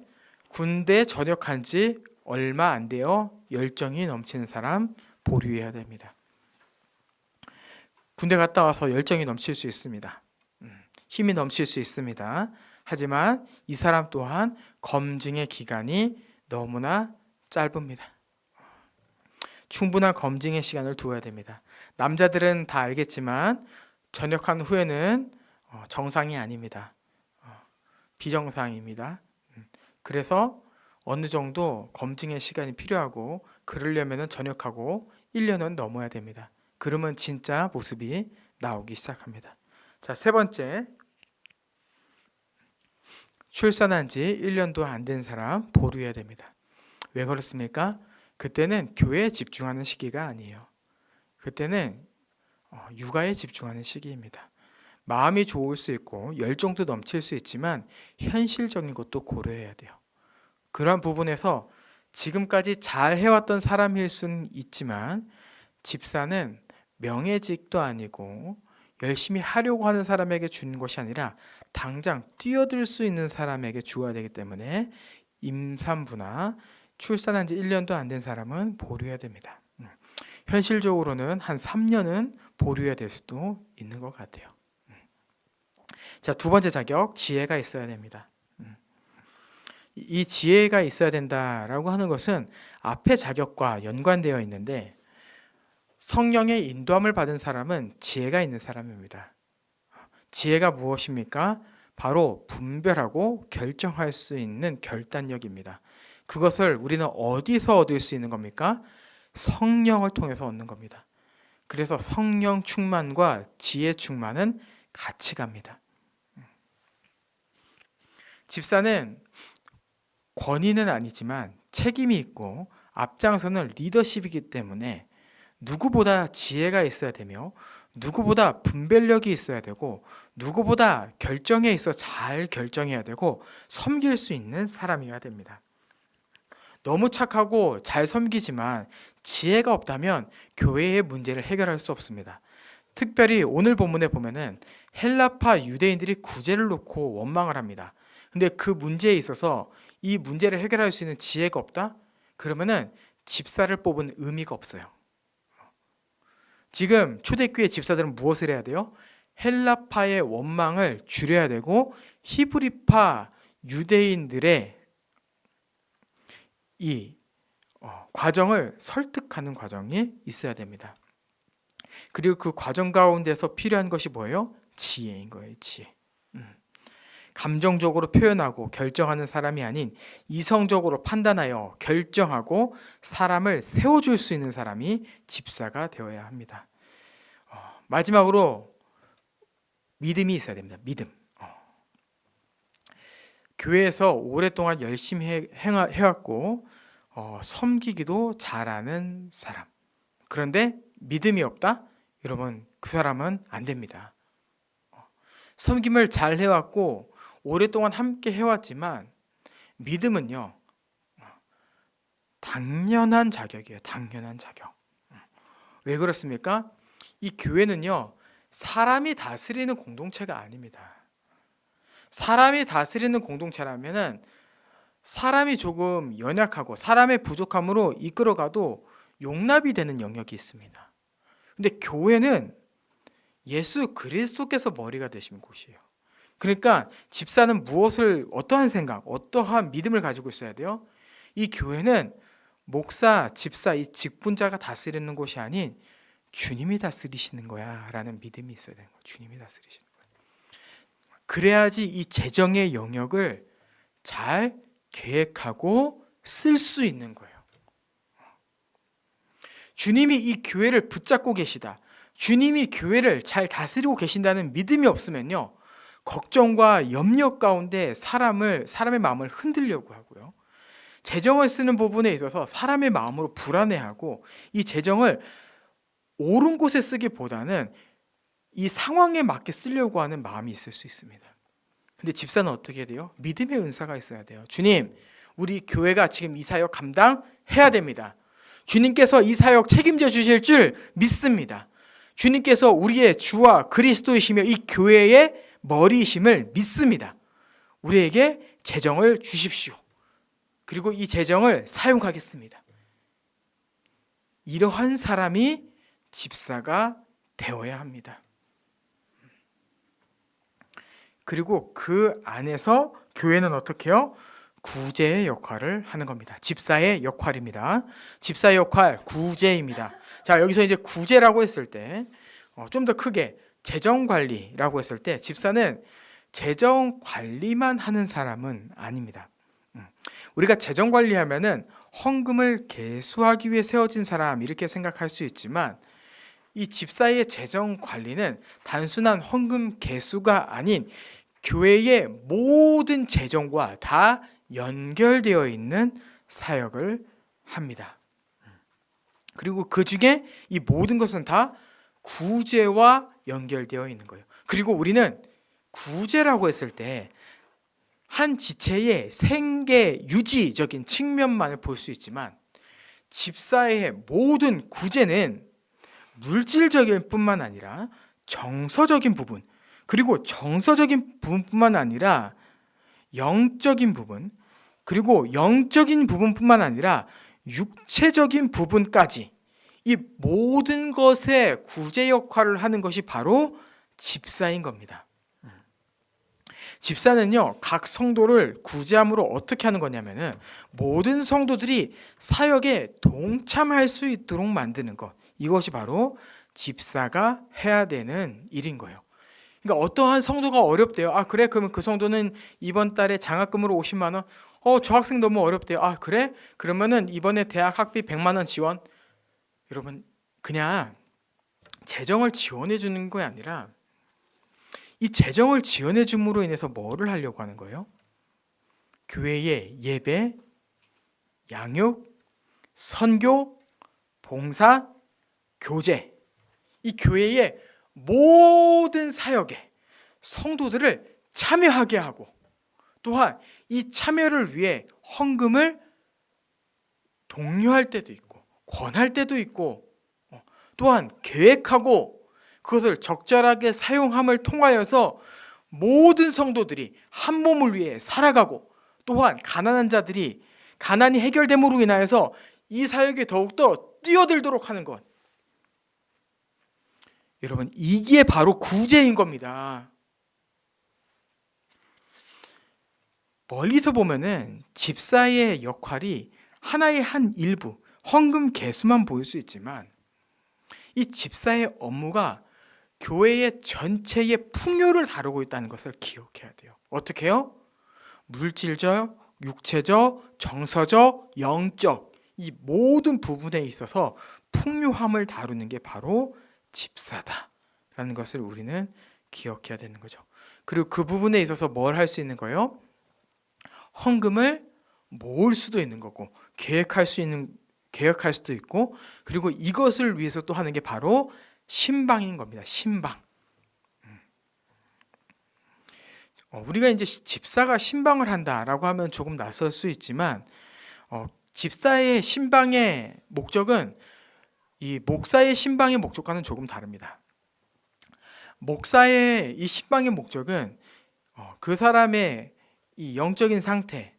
군대 전역한 지 얼마 안 되어 열정이 넘치는 사람 보류해야 됩니다. 군대 갔다 와서 열정이 넘칠 수 있습니다. 힘이 넘칠 수 있습니다. 하지만 이 사람 또한 검증의 기간이 너무나 짧습니다. 충분한 검증의 시간을 두어야 됩니다. 남자들은 다 알겠지만 전역한 후에는 정상이 아닙니다. 비정상입니다. 그래서 어느 정도 검증의 시간이 필요하고 그러려면 전역하고 1년은 넘어야 됩니다. 그러면 진짜 모습이 나오기 시작합니다. 자, 세 번째, 출산한 지 1년도 안 된 사람 보류해야 됩니다. 왜 그렇습니까? 그때는 교회에 집중하는 시기가 아니에요. 그때는 육아에 집중하는 시기입니다. 마음이 좋을 수 있고 열정도 넘칠 수 있지만 현실적인 것도 고려해야 돼요. 그러한 부분에서 지금까지 잘 해왔던 사람일 수는 있지만 집사는 명예직도 아니고 열심히 하려고 하는 사람에게 주는 것이 아니라 당장 뛰어들 수 있는 사람에게 주어야 되기 때문에 임산부나 출산한 지 1년도 안 된 사람은 보류해야 됩니다. 현실적으로는 한 3년은 보류해야 될 수도 있는 것 같아요. 자, 두 번째 자격, 지혜가 있어야 됩니다. 이 지혜가 있어야 된다라고 하는 것은 앞의 자격과 연관되어 있는데 성령의 인도함을 받은 사람은 지혜가 있는 사람입니다. 지혜가 무엇입니까? 바로 분별하고 결정할 수 있는 결단력입니다. 그것을 우리는 어디서 얻을 수 있는 겁니까? 성령을 통해서 얻는 겁니다. 그래서 성령 충만과 지혜 충만은 같이 갑니다. 집사는 권위는 아니지만 책임이 있고 앞장서는 리더십이기 때문에 누구보다 지혜가 있어야 되며 누구보다 분별력이 있어야 되고 누구보다 결정에 있어 잘 결정해야 되고 섬길 수 있는 사람이어야 됩니다. 너무 착하고 잘 섬기지만 지혜가 없다면 교회의 문제를 해결할 수 없습니다. 특별히 오늘 본문에 보면은 헬라파 유대인들이 구제를 놓고 원망을 합니다. 근데 그 문제에 있어서 이 문제를 해결할 수 있는 지혜가 없다? 그러면은 집사를 뽑은 의미가 없어요. 지금 초대교회 집사들은 무엇을 해야 돼요? 헬라파의 원망을 줄여야 되고 히브리파 유대인들의 이 과정을 설득하는 과정이 있어야 됩니다. 그리고 그 과정 가운데서 필요한 것이 뭐예요? 지혜인 거예요. 지혜. 감정적으로 표현하고 결정하는 사람이 아닌 이성적으로 판단하여 결정하고 사람을 세워줄 수 있는 사람이 집사가 되어야 합니다. 마지막으로 믿음이 있어야 됩니다. 믿음. 교회에서 오랫동안 열심히 해왔고 섬기기도 잘하는 사람. 그런데 믿음이 없다? 여러분, 그 사람은 안 됩니다. 섬김을 잘 해왔고 오랫동안 함께 해왔지만 믿음은요, 당연한 자격이에요. 당연한 자격. 왜 그렇습니까? 이 교회는요, 사람이 다스리는 공동체가 아닙니다. 사람이 다스리는 공동체라면은 사람이 조금 연약하고 사람의 부족함으로 이끌어가도 용납이 되는 영역이 있습니다. 근데 교회는 예수 그리스도께서 머리가 되신 곳이에요. 그러니까 집사는 무엇을, 어떠한 생각, 어떠한 믿음을 가지고 있어야 돼요? 이 교회는 목사, 집사, 이 직분자가 다스리는 곳이 아닌 주님이 다스리시는 거야 라는 믿음이 있어야 되는 거예요. 주님이 다스리시는 거예요. 그래야지 이 재정의 영역을 잘 계획하고 쓸 수 있는 거예요. 주님이 이 교회를 붙잡고 계시다, 주님이 교회를 잘 다스리고 계신다는 믿음이 없으면요, 걱정과 염려 가운데 사람의 마음을 흔들려고 하고요, 재정을 쓰는 부분에 있어서 사람의 마음으로 불안해하고 이 재정을 옳은 곳에 쓰기보다는 이 상황에 맞게 쓰려고 하는 마음이 있을 수 있습니다. 근데 집사는 어떻게 돼요? 믿음의 은사가 있어야 돼요. 주님, 우리 교회가 지금 이 사역 감당해야 됩니다. 주님께서 이 사역 책임져 주실 줄 믿습니다. 주님께서 우리의 주와 그리스도이시며 이 교회의 머리이심을 믿습니다. 우리에게 재정을 주십시오. 그리고 이 재정을 사용하겠습니다. 이러한 사람이 집사가 되어야 합니다. 그리고 그 안에서 교회는 어떻게 해요? 구제의 역할을 하는 겁니다. 집사의 역할입니다. 집사의 역할, 구제입니다. 자, 여기서 이제 구제라고 했을 때 좀 더 크게 재정관리라고 했을 때 집사는 재정관리만 하는 사람은 아닙니다. 우리가 재정관리하면은 헌금을 계수하기 위해 세워진 사람 이렇게 생각할 수 있지만 이 집사의 재정관리는 단순한 헌금 계수가 아닌 교회의 모든 재정과 다 연결되어 있는 사역을 합니다. 그리고 그 중에 이 모든 것은 다 구제와 연결되어 있는 거예요. 그리고 우리는 구제라고 했을 때 한 지체의 생계 유지적인 측면만을 볼 수 있지만 집사의 모든 구제는 물질적일 뿐만 아니라 정서적인 부분, 그리고 정서적인 부분뿐만 아니라 영적인 부분, 그리고 영적인 부분뿐만 아니라 육체적인 부분까지 이 모든 것의 구제 역할을 하는 것이 바로 집사인 겁니다. 집사는요, 각 성도를 구제함으로 어떻게 하는 거냐면은 모든 성도들이 사역에 동참할 수 있도록 만드는 것, 이것이 바로 집사가 해야 되는 일인 거예요. 그러니까 어떠한 성도가 어렵대요. 아, 그래? 그러면 그 성도는 이번 달에 장학금으로 50만 원? 저 학생 너무 어렵대요. 아, 그래? 그러면은 이번에 대학 학비 100만 원 지원? 여러분, 그냥 재정을 지원해 주는 게 아니라 이 재정을 지원해 줌으로 인해서 뭐를 하려고 하는 거예요? 교회의 예배, 양육, 선교, 봉사, 교제, 이 교회의 모든 사역에 성도들을 참여하게 하고 또한 이 참여를 위해 헌금을 독려할 때도 있고 권할 때도 있고 또한 계획하고 그것을 적절하게 사용함을 통하여서 모든 성도들이 한 몸을 위해 살아가고 또한 가난한 자들이 가난이 해결됨으로 인하여서 이 사역에 더욱더 뛰어들도록 하는 것, 여러분, 이게 바로 구제인 겁니다. 멀리서 보면은 집사의 역할이 하나의 한 일부, 헌금 개수만 보일 수 있지만 이 집사의 업무가 교회의 전체의 풍요를 다루고 있다는 것을 기억해야 돼요. 어떻게 해요? 물질적, 육체적, 정서적, 영적 이 모든 부분에 있어서 풍요함을 다루는 게 바로 집사다라는 것을 우리는 기억해야 되는 거죠. 그리고 그 부분에 있어서 뭘 할 수 있는 거예요? 헌금을 모을 수도 있는 거고 계획할 수도 있고, 그리고 이것을 위해서 또 하는 게 바로 신방인 겁니다. 신방. 우리가 이제 집사가 신방을 한다라고 하면 조금 낯설 수 있지만 집사의 신방의 목적은 이 목사의 신방의 목적과는 조금 다릅니다. 목사의 이 신방의 목적은 그 사람의 이 영적인 상태,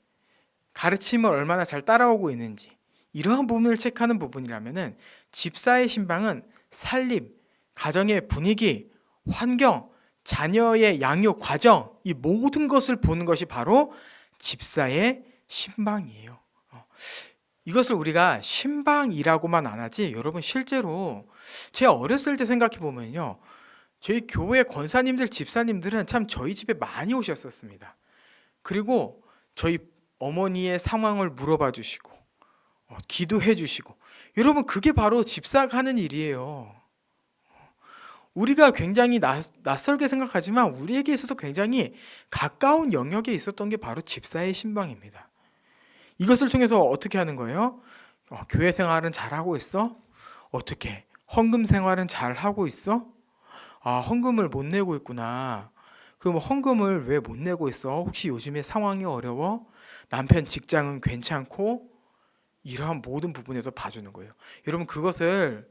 가르침을 얼마나 잘 따라오고 있는지 이러한 부분을 체크하는 부분이라면은 집사의 신방은 살림, 가정의 분위기, 환경, 자녀의 양육 과정 이 모든 것을 보는 것이 바로 집사의 신방이에요. 이것을 우리가 신방이라고만 안 하지 여러분 실제로 제가 어렸을 때 생각해 보면요, 저희 교회 권사님들 집사님들은 참 저희 집에 많이 오셨었습니다. 그리고 저희 어머니의 상황을 물어봐 주시고 기도해 주시고, 여러분 그게 바로 집사가 하는 일이에요. 우리가 굉장히 낯설게 생각하지만 우리에게 있어서 굉장히 가까운 영역에 있었던 게 바로 집사의 신방입니다. 이것을 통해서 어떻게 하는 거예요? 교회 생활은 잘하고 있어? 어떻게? 헌금 생활은 잘하고 있어? 아, 헌금을 못 내고 있구나. 그럼 헌금을 왜 못 내고 있어? 혹시 요즘에 상황이 어려워? 남편 직장은 괜찮고? 이러한 모든 부분에서 봐주는 거예요. 여러분 그것을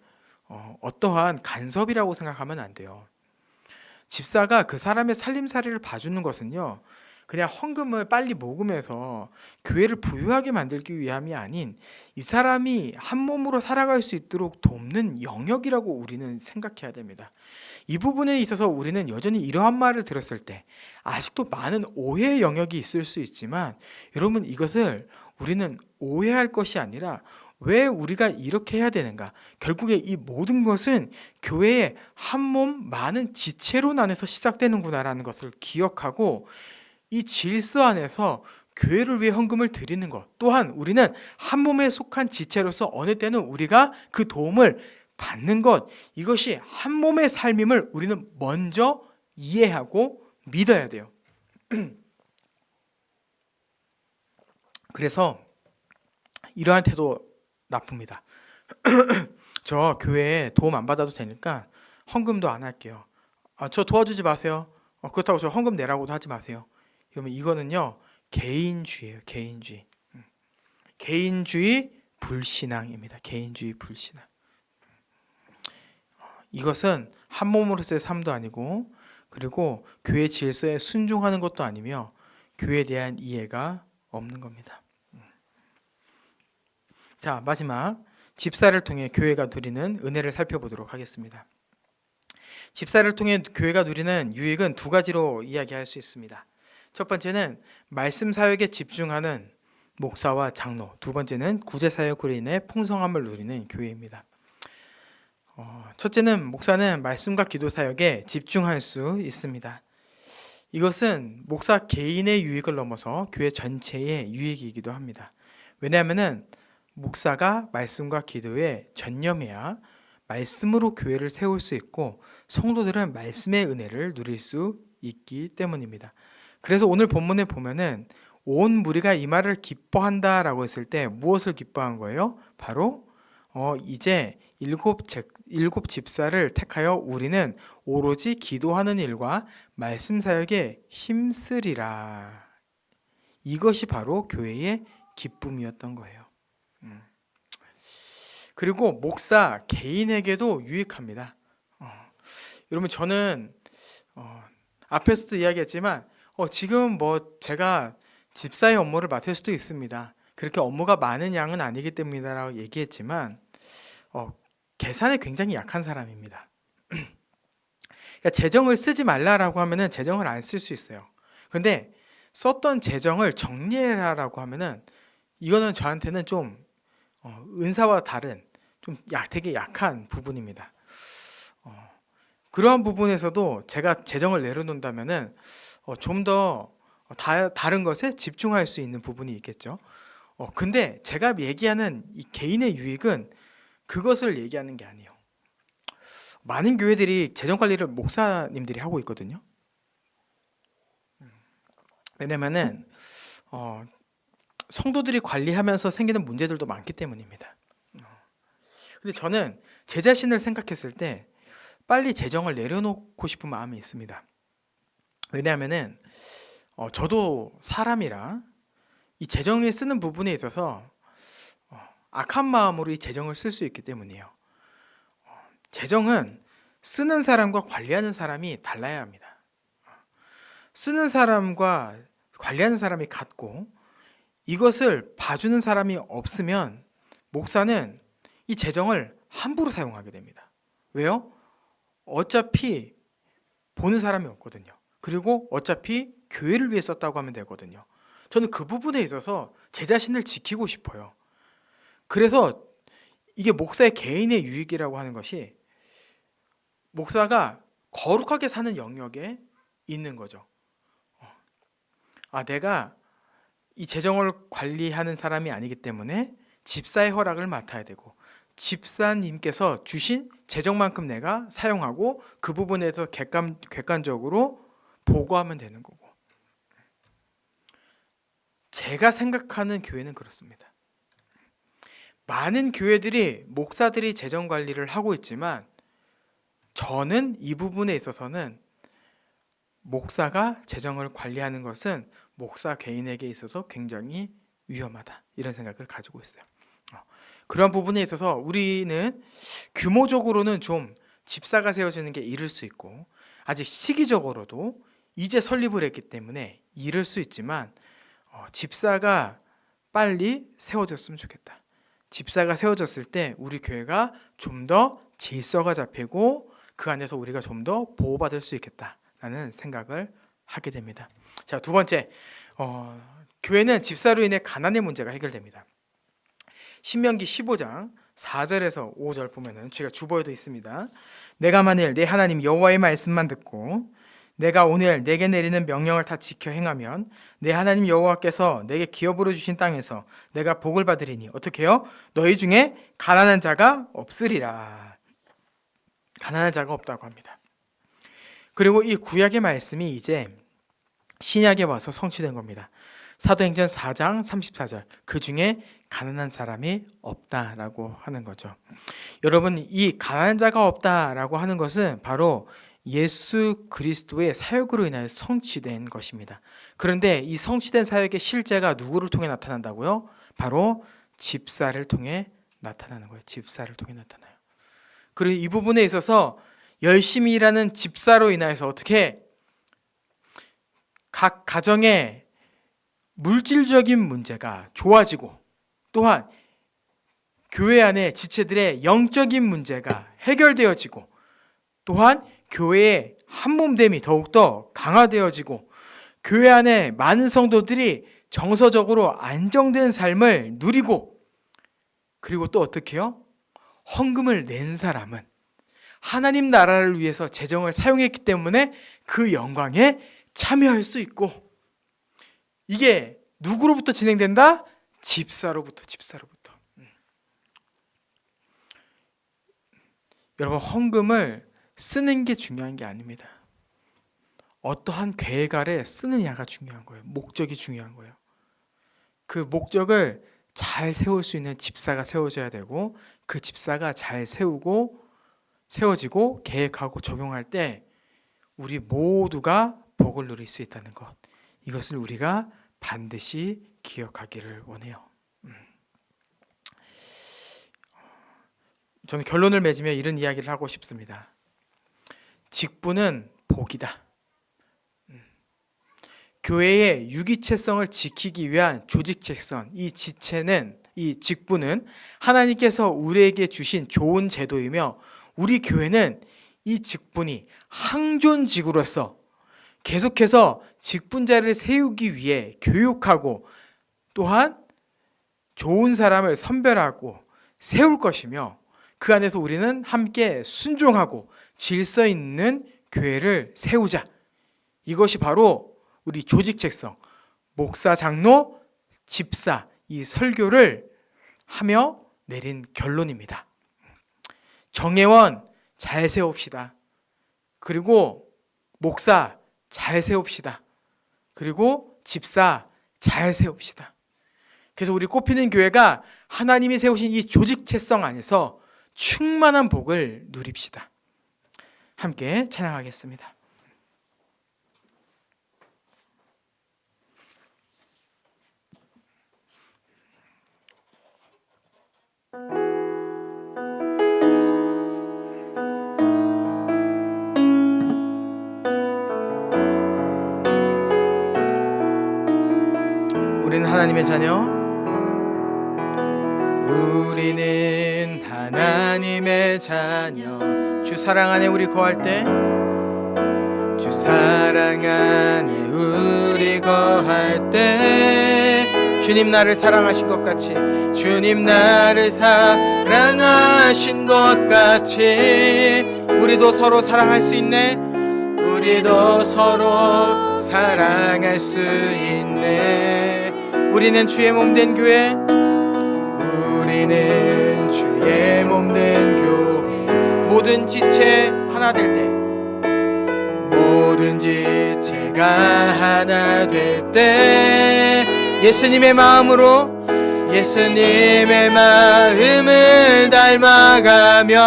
어떠한 간섭이라고 생각하면 안 돼요. 집사가 그 사람의 살림살이를 봐주는 것은요, 그냥 헌금을 빨리 모금해서 교회를 부유하게 만들기 위함이 아닌 이 사람이 한 몸으로 살아갈 수 있도록 돕는 영역이라고 우리는 생각해야 됩니다. 이 부분에 있어서 우리는 여전히 이러한 말을 들었을 때 아직도 많은 오해의 영역이 있을 수 있지만, 여러분, 이것을 우리는 오해할 것이 아니라 왜 우리가 이렇게 해야 되는가? 결국에 이 모든 것은 교회의 한 몸 많은 지체로 나눠서 시작되는구나라는 것을 기억하고, 이 질서 안에서 교회를 위해 헌금을 드리는 것, 또한 우리는 한 몸에 속한 지체로서 어느 때는 우리가 그 도움을 받는 것, 이것이 한 몸의 삶임을 우리는 먼저 이해하고 믿어야 돼요. 그래서 이러한 태도 나쁩니다. 저 교회에 도움 안 받아도 되니까 헌금도 안 할게요. 저 도와주지 마세요. 그렇다고 저 헌금 내라고도 하지 마세요. 그러면 이거는요, 개인주의예요. 개인주의. 개인주의 불신앙입니다. 개인주의 불신앙. 이것은 한 몸으로서의 삶도 아니고, 그리고 교회 질서에 순종하는 것도 아니며 교회에 대한 이해가 없는 겁니다. 자, 마지막 집사를 통해 교회가 누리는 은혜를 살펴보도록 하겠습니다. 집사를 통해 교회가 누리는 유익은 두 가지로 이야기할 수 있습니다. 첫 번째는 말씀 사역에 집중하는 목사와 장로, 두 번째는 구제 사역으로 인해 풍성함을 누리는 교회입니다. 첫째는 목사는 말씀과 기도 사역에 집중할 수 있습니다. 이것은 목사 개인의 유익을 넘어서 교회 전체의 유익이기도 합니다. 왜냐하면 목사가 말씀과 기도에 전념해야 말씀으로 교회를 세울 수 있고 성도들은 말씀의 은혜를 누릴 수 있기 때문입니다. 그래서 오늘 본문에 보면은 온 무리가 이 말을 기뻐한다라고 했을 때 무엇을 기뻐한 거예요? 바로 이제 일곱 집사를 택하여 우리는 오로지 기도하는 일과 말씀 사역에 힘쓰리라. 이것이 바로 교회의 기쁨이었던 거예요. 그리고 목사 개인에게도 유익합니다. 여러분, 저는 앞에서도 이야기했지만 지금 제가 집사의 업무를 맡을 수도 있습니다. 그렇게 업무가 많은 양은 아니기 때문이다라고 얘기했지만 계산에 굉장히 약한 사람입니다. 그러니까 재정을 쓰지 말라라고 하면은 재정을 안 쓸 수 있어요. 근데 썼던 재정을 정리해라라고 하면은 이거는 저한테는 좀 은사와 다른 좀 되게 약한 부분입니다. 그러한 부분에서도 제가 재정을 내려놓는다면은 좀 더 다른 것에 집중할 수 있는 부분이 있겠죠. 근데 제가 얘기하는 이 개인의 유익은 그것을 얘기하는 게 아니에요. 많은 교회들이 재정 관리를 목사님들이 하고 있거든요. 왜냐면은 성도들이 관리하면서 생기는 문제들도 많기 때문입니다. 근데 저는 제 자신을 생각했을 때 빨리 재정을 내려놓고 싶은 마음이 있습니다. 왜냐하면은 저도 사람이라 이 재정에 쓰는 부분에 있어서 악한 마음으로 이 재정을 쓸 수 있기 때문이에요. 재정은 쓰는 사람과 관리하는 사람이 달라야 합니다. 쓰는 사람과 관리하는 사람이 같고 이것을 봐주는 사람이 없으면 목사는 이 재정을 함부로 사용하게 됩니다. 왜요? 어차피 보는 사람이 없거든요. 그리고 어차피 교회를 위해 썼다고 하면 되거든요. 저는 그 부분에 있어서 제 자신을 지키고 싶어요. 그래서 이게 목사의 개인의 유익이라고 하는 것이 목사가 거룩하게 사는 영역에 있는 거죠. 내가 이 재정을 관리하는 사람이 아니기 때문에 집사의 허락을 맡아야 되고 집사님께서 주신 재정만큼 내가 사용하고 그 부분에서 객관적으로 보고하면 되는 거고, 제가 생각하는 교회는 그렇습니다. 많은 교회들이 목사들이 재정 관리를 하고 있지만 저는 이 부분에 있어서는 목사가 재정을 관리하는 것은 목사 개인에게 있어서 굉장히 위험하다, 이런 생각을 가지고 있어요. 그런 부분에 있어서 우리는 규모적으로는 좀 집사가 세워지는 게 이를 수 있고 아직 시기적으로도 이제 설립을 했기 때문에 이럴 수 있지만 집사가 빨리 세워졌으면 좋겠다. 집사가 세워졌을 때 우리 교회가 좀 더 질서가 잡히고 그 안에서 우리가 좀 더 보호받을 수 있겠다라는 생각을 하게 됩니다. 자, 두 번째, 교회는 집사로 인해 가난의 문제가 해결됩니다. 신명기 15장 4절에서 5절 보면은 제가 주보에도 있습니다. 내가 만일 내 하나님 여호와의 말씀만 듣고 내가 오늘 내게 내리는 명령을 다 지켜 행하면 내 하나님 여호와께서 내게 기업으로 주신 땅에서 내가 복을 받으리니 어떻게 해요? 너희 중에 가난한 자가 없으리라. 가난한 자가 없다고 합니다. 그리고 이 구약의 말씀이 이제 신약에 와서 성취된 겁니다. 사도행전 4장 34절, 그 중에 가난한 사람이 없다라고 하는 거죠. 여러분, 이 가난한 자가 없다라고 하는 것은 바로 예수 그리스도의 사역으로 인하여 성취된 것입니다. 그런데 이 성취된 사역의 실제가 누구를 통해 나타난다고요? 바로 집사를 통해 나타나는 거예요. 집사를 통해 나타나요. 그리고 이 부분에 있어서 열심히 일하는 집사로 인하여서 어떻게 각 가정의 물질적인 문제가 좋아지고 또한 교회 안에 지체들의 영적인 문제가 해결되어지고 또한 교회의 한몸됨이 더욱더 강화되어지고 교회 안에 많은 성도들이 정서적으로 안정된 삶을 누리고 그리고 또 어떻게 해요? 헌금을 낸 사람은 하나님 나라를 위해서 재정을 사용했기 때문에 그 영광에 참여할 수 있고 이게 누구로부터 진행된다? 집사로부터. 여러분, 헌금을 쓰는 게 중요한 게 아닙니다. 어떠한 계획 아래 쓰느냐가 중요한 거예요. 목적이 중요한 거예요. 그 목적을 잘 세울 수 있는 집사가 세워져야 되고 그 집사가 잘 세워지고 계획하고 적용할 때 우리 모두가 복을 누릴 수 있다는 것, 이것을 우리가 반드시 기억하기를 원해요. 저는 결론을 맺으며 이런 이야기를 하고 싶습니다. 직분은 복이다. 교회의 유기체성을 지키기 위한 조직책선, 이 직분은 하나님께서 우리에게 주신 좋은 제도이며 우리 교회는 이 직분이 항존직으로서 계속해서 직분자를 세우기 위해 교육하고 또한 좋은 사람을 선별하고 세울 것이며 그 안에서 우리는 함께 순종하고 질서 있는 교회를 세우자. 이것이 바로 우리 조직책성, 목사, 장로, 집사, 이 설교를 하며 내린 결론입니다. 정회원 잘 세웁시다. 그리고 목사 잘 세웁시다. 그리고 집사 잘 세웁시다. 그래서 우리 꽃피는 교회가 하나님이 세우신 이 조직체성 안에서 충만한 복을 누립시다. 함께 찬양하겠습니다. 우리는 하나님의 자녀, 우리는 하나님의 자녀. 주 사랑 안에 우리 거할 때, 주 사랑 안에 우리 거할 때, 주님 나를 사랑하신 것 같이, 주님 나를 사랑하신 것 같이 우리도 서로 사랑할 수 있네. 우리도 서로 사랑할 수 있네. 우리는 주의 몸된 교회, 우리는 주의 몸된 교회. 모든 지체 하나 될 때, 모든 지체가 하나 될 때, 예수님의 마음으로, 예수님의 마음을 닮아가며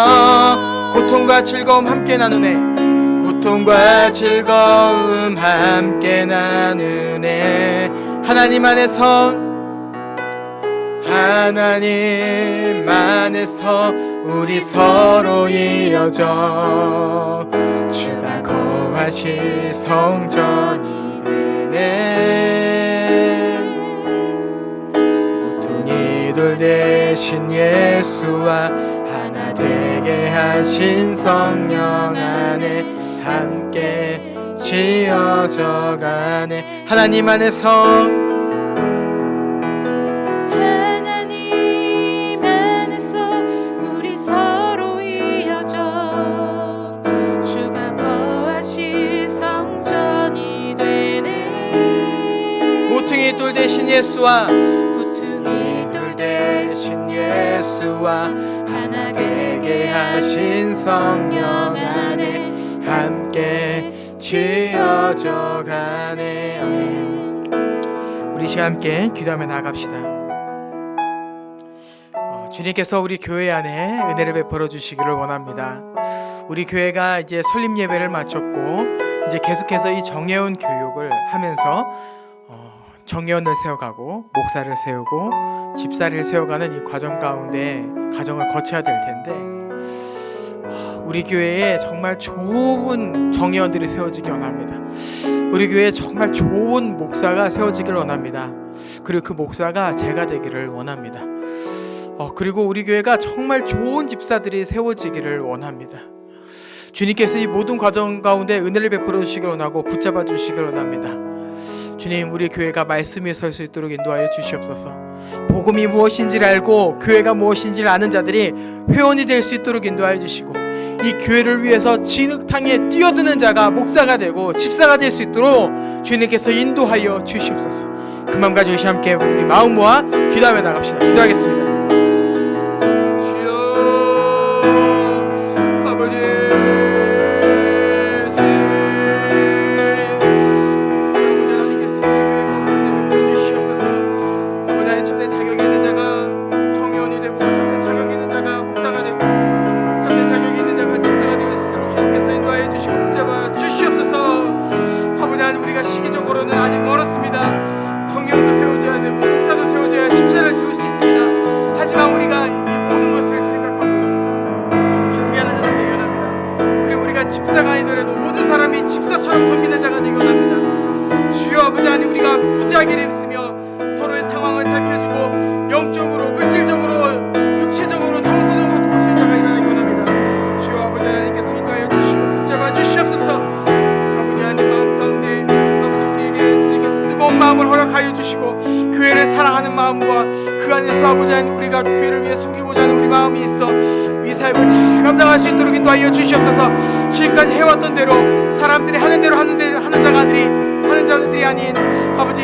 고통과 즐거움 함께 나누네. 고통과 즐거움 함께 나누네. 하나님 안에서, 하나님 안에서 우리 서로 이어져 주가 거하시네. 거하실 성전이 되네. 모퉁이 돌 대신 예수와 하나 되게 하신 성령 안에 함께 지어져 가네. 하나님 안에서 우리 서로 이어져 주가 거하실 성전이 되네. 모퉁이 돌 대신 예수와 모퉁이 돌 대신 예수와 하나 되게 하신 성령 안에 함께 지어져 가네. 아멘. 우리 시간 함께 기도하며 나아갑시다. 주님께서 우리 교회 안에 은혜를 베풀어 주시기를 원합니다. 우리 교회가 이제 설립 예배를 마쳤고 이제 계속해서 이 정예원 교육을 하면서 정예원을 세워가고 목사를 세우고 집사를 세워가는 이 과정 가운데 가정을 거쳐야 될 텐데 우리 교회에 정말 좋은 정예원들이 세워지기 원합니다. 우리 교회에 정말 좋은 목사가 세워지기를 원합니다. 그리고 그 목사가 제가 되기를 원합니다. 그리고 우리 교회가 정말 좋은 집사들이 세워지기를 원합니다. 주님께서 이 모든 과정 가운데 은혜를 베풀어 주시기를 원하고 붙잡아 주시기를 원합니다. 주님, 우리 교회가 말씀 위에 설 수 있도록 인도하여 주시옵소서. 복음이 무엇인지를 알고 교회가 무엇인지를 아는 자들이 회원이 될 수 있도록 인도하여 주시고 이 교회를 위해서 진흙탕에 뛰어드는 자가 목사가 되고 집사가 될 수 있도록 주님께서 인도하여 주시옵소서. 그 마음 가지고 함께 우리 마음 모아 기도하며 나갑시다. 기도하겠습니다. 집사가 아니더라도 모든 사람이 집사처럼 섬기는 자가 되기 원합니다. 주여 아버지 하나님, 우리가 후자기를 힘쓰며 서로의 상황을 살펴주고 영적으로, 물질적으로, 육체적으로, 정서적으로 도울 수 있는 자가 일어나기 원합니다. 주여 아버지 하나님께서 인도하여 주시고 붙잡아 주시옵소서. 아버지 하나님, 마음 가운데 아버지 우리에게 주님께서 뜨거운 마음을 허락하여 주시고 교회를 사랑하는 마음과 그 안에서 아버지 하나님 우리가 교회를 위해 섬기고자 하는 우리 마음이 있어 이 사역을 잘 감당할 수 있도록 인도하여 주시옵소서. 지금까지 해왔던 대로 사람들이 하는 대로 하는 자들이 아닌 아버지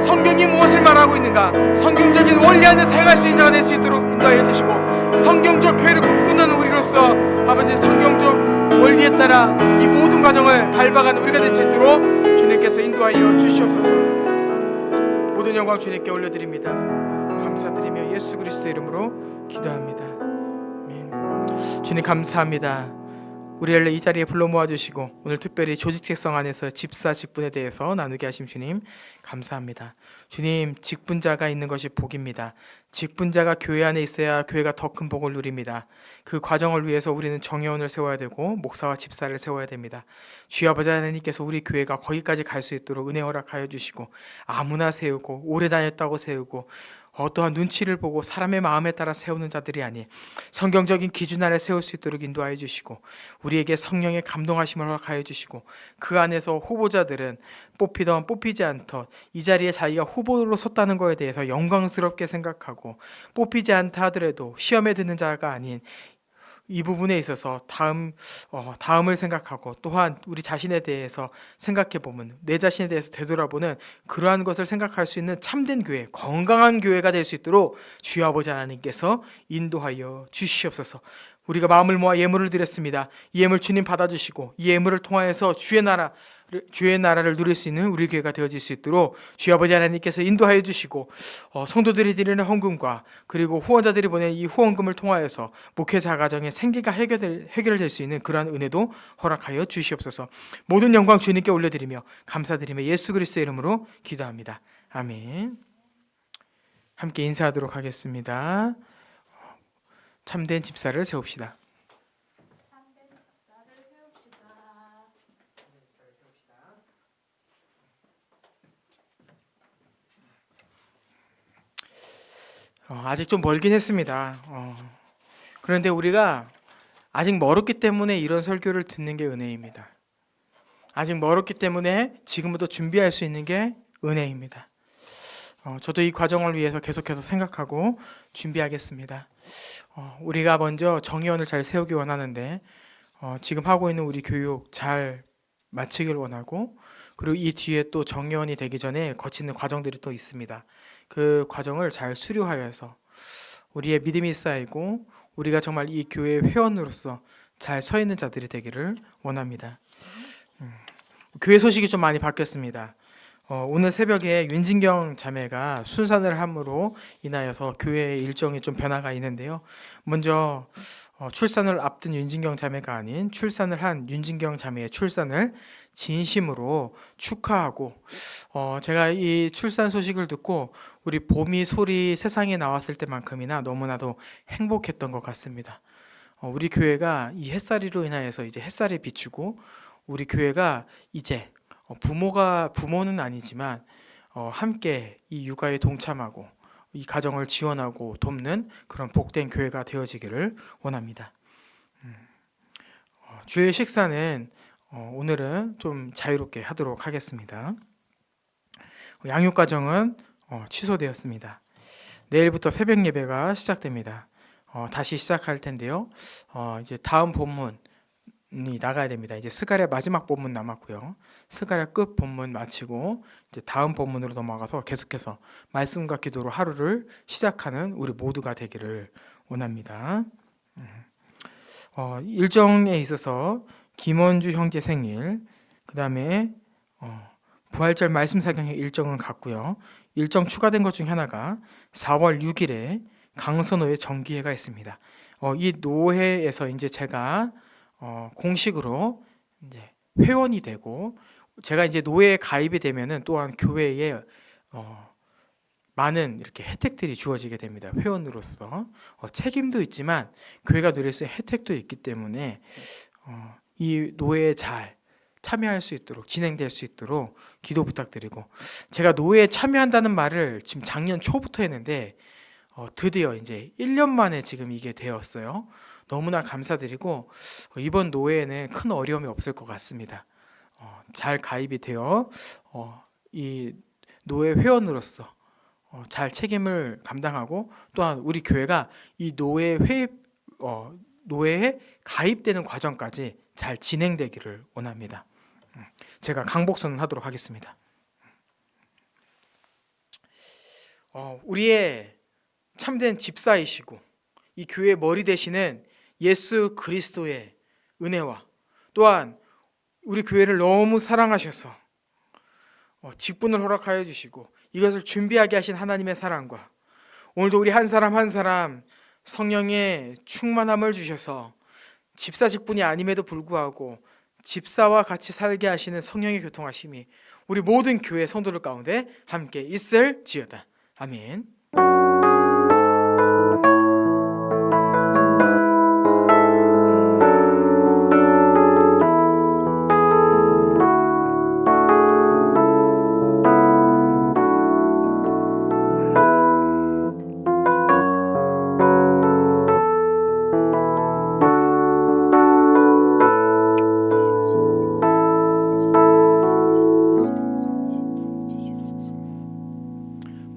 성경이 무엇을 말하고 있는가, 성경적인 원리 안에 사용할 수 있는 자가 될 수 있도록 인도하여 주시고 성경적 교회를 꿈꾸는 우리로서 아버지 성경적 원리에 따라 이 모든 과정을 밟아가는 우리가 될 수 있도록 주님께서 인도하여 주시옵소서. 모든 영광 주님께 올려드립니다. 감사드리며 예수 그리스도의 이름으로 기도합니다. 주님 감사합니다. 우리를 이 자리에 불러 모아주시고 오늘 특별히 조직 책성 안에서 집사 직분에 대해서 나누게 하심 주님 감사합니다. 주님, 직분자가 있는 것이 복입니다. 직분자가 교회 안에 있어야 교회가 더 큰 복을 누립니다. 그 과정을 위해서 우리는 정예원을 세워야 되고 목사와 집사를 세워야 됩니다. 주여 아버지 하나님께서 우리 교회가 거기까지 갈 수 있도록 은혜 허락하여 주시고 아무나 세우고 오래 다녔다고 세우고 어떠한 눈치를 보고 사람의 마음에 따라 세우는 자들이 아닌 성경적인 기준 아래 세울 수 있도록 인도하여 주시고 우리에게 성령의 감동하심을 허락하여 주시고 그 안에서 후보자들은 뽑히던 뽑히지 않던 이 자리에 자기가 후보로 섰다는 것에 대해서 영광스럽게 생각하고 뽑히지 않다 하더라도 시험에 드는 자가 아닌 이 부분에 있어서 다음을 생각하고 또한 우리 자신에 대해서 생각해보면 내 자신에 대해서 되돌아보는 그러한 것을 생각할 수 있는 참된 교회, 건강한 교회가 될 수 있도록 주여 아버지 하나님께서 인도하여 주시옵소서. 우리가 마음을 모아 예물을 드렸습니다. 이 예물 주님 받아주시고 이 예물을 통하여서 주의 나라를 누릴 수 있는 우리 교회가 되어질 수 있도록 주여 아버지 하나님께서 인도하여 주시고 성도들이 드리는 헌금과 그리고 후원자들이 보낸 이 후원금을 통하여서 목회자 가정의 생계가 해결될 수 있는 그러한 은혜도 허락하여 주시옵소서. 모든 영광 주님께 올려드리며 감사드리며 예수 그리스도의 이름으로 기도합니다. 아멘. 함께 인사하도록 하겠습니다. 참된 집사를 세웁시다. 아직 좀 멀긴 했습니다. 그런데 우리가 아직 멀었기 때문에 이런 설교를 듣는 게 은혜입니다. 아직 멀었기 때문에 지금부터 준비할 수 있는 게 은혜입니다. 저도 이 과정을 위해서 계속해서 생각하고 준비하겠습니다. 우리가 먼저 정의원을 잘 세우기 원하는데 지금 하고 있는 우리 교육 잘 마치길 원하고, 그리고 이 뒤에 또 정의원이 되기 전에 거치는 과정들이 또 있습니다. 그 과정을 잘 수료하여서 우리의 믿음이 쌓이고 우리가 정말 이 교회의 회원으로서 잘 서 있는 자들이 되기를 원합니다. 교회 소식이 좀 많이 바뀌었습니다. 오늘 새벽에 윤진경 자매가 순산을 함으로 인하여서 교회 일정이 좀 변화가 있는데요. 먼저 출산을 앞둔 윤진경 자매가 아닌 출산을 한 윤진경 자매의 출산을 진심으로 축하하고, 제가 이 출산 소식을 듣고 우리 봄이 소리 세상에 나왔을 때만큼이나 너무나도 행복했던 것 같습니다. 우리 교회가 이 햇살이로 인하여서 이제 햇살에 비추고, 우리 교회가 이제 부모는 아니지만 함께 이 육아에 동참하고 이 가정을 지원하고 돕는 그런 복된 교회가 되어지기를 원합니다. 주의 식사는 오늘은 좀 자유롭게 하도록 하겠습니다. 양육 과정은 취소되었습니다. 내일부터 새벽 예배가 시작됩니다. 다시 시작할 텐데요. 이제 다음 본문이 나가야 됩니다. 이제 스가랴 마지막 본문 남았고요. 스가랴 끝 본문 마치고 이제 다음 본문으로 넘어가서 계속해서 말씀과 기도로 하루를 시작하는 우리 모두가 되기를 원합니다. 일정에 있어서 김원주 형제 생일, 그 다음에 부활절 말씀 사경의 일정은 같고요. 일정 추가된 것 중에 하나가 4월 6일에 강서노회 정기회가 있습니다. 이 노회에서 이제 제가 공식으로 이제 회원이 되고, 제가 이제 노회에 가입이 되면은 또한 교회에 많은 이렇게 혜택들이 주어지게 됩니다. 회원으로서 책임도 있지만 교회가 누릴 수 있는 혜택도 있기 때문에 이 노회에 잘 참여할 수 있도록, 진행될 수 있도록 기도 부탁드리고, 제가 노회에 참여한다는 말을 지금 작년 초부터 했는데 드디어 이제 1년 만에 지금 이게 되었어요. 너무나 감사드리고 이번 노회에는 큰 어려움이 없을 것 같습니다. 잘 가입이 되어 이 노회 회원으로서 잘 책임을 감당하고, 또한 우리 교회가 이 노회에 가입되는 과정까지 잘 진행되기를 원합니다. 제가 강복선언하도록 하겠습니다. 우리의 참된 집사이시고 이 교회의 머리 되시는 예수 그리스도의 은혜와, 또한 우리 교회를 너무 사랑하셔서 직분을 허락하여 주시고 이것을 준비하게 하신 하나님의 사랑과, 오늘도 우리 한 사람 한 사람 성령의 충만함을 주셔서 집사 직분이 아님에도 불구하고 집사와 같이 살게 하시는 성령의 교통하심이 우리 모든 교회 성도들 가운데 함께 있을지어다. 아멘.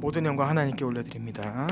모든 영광 하나님께 올려드립니다.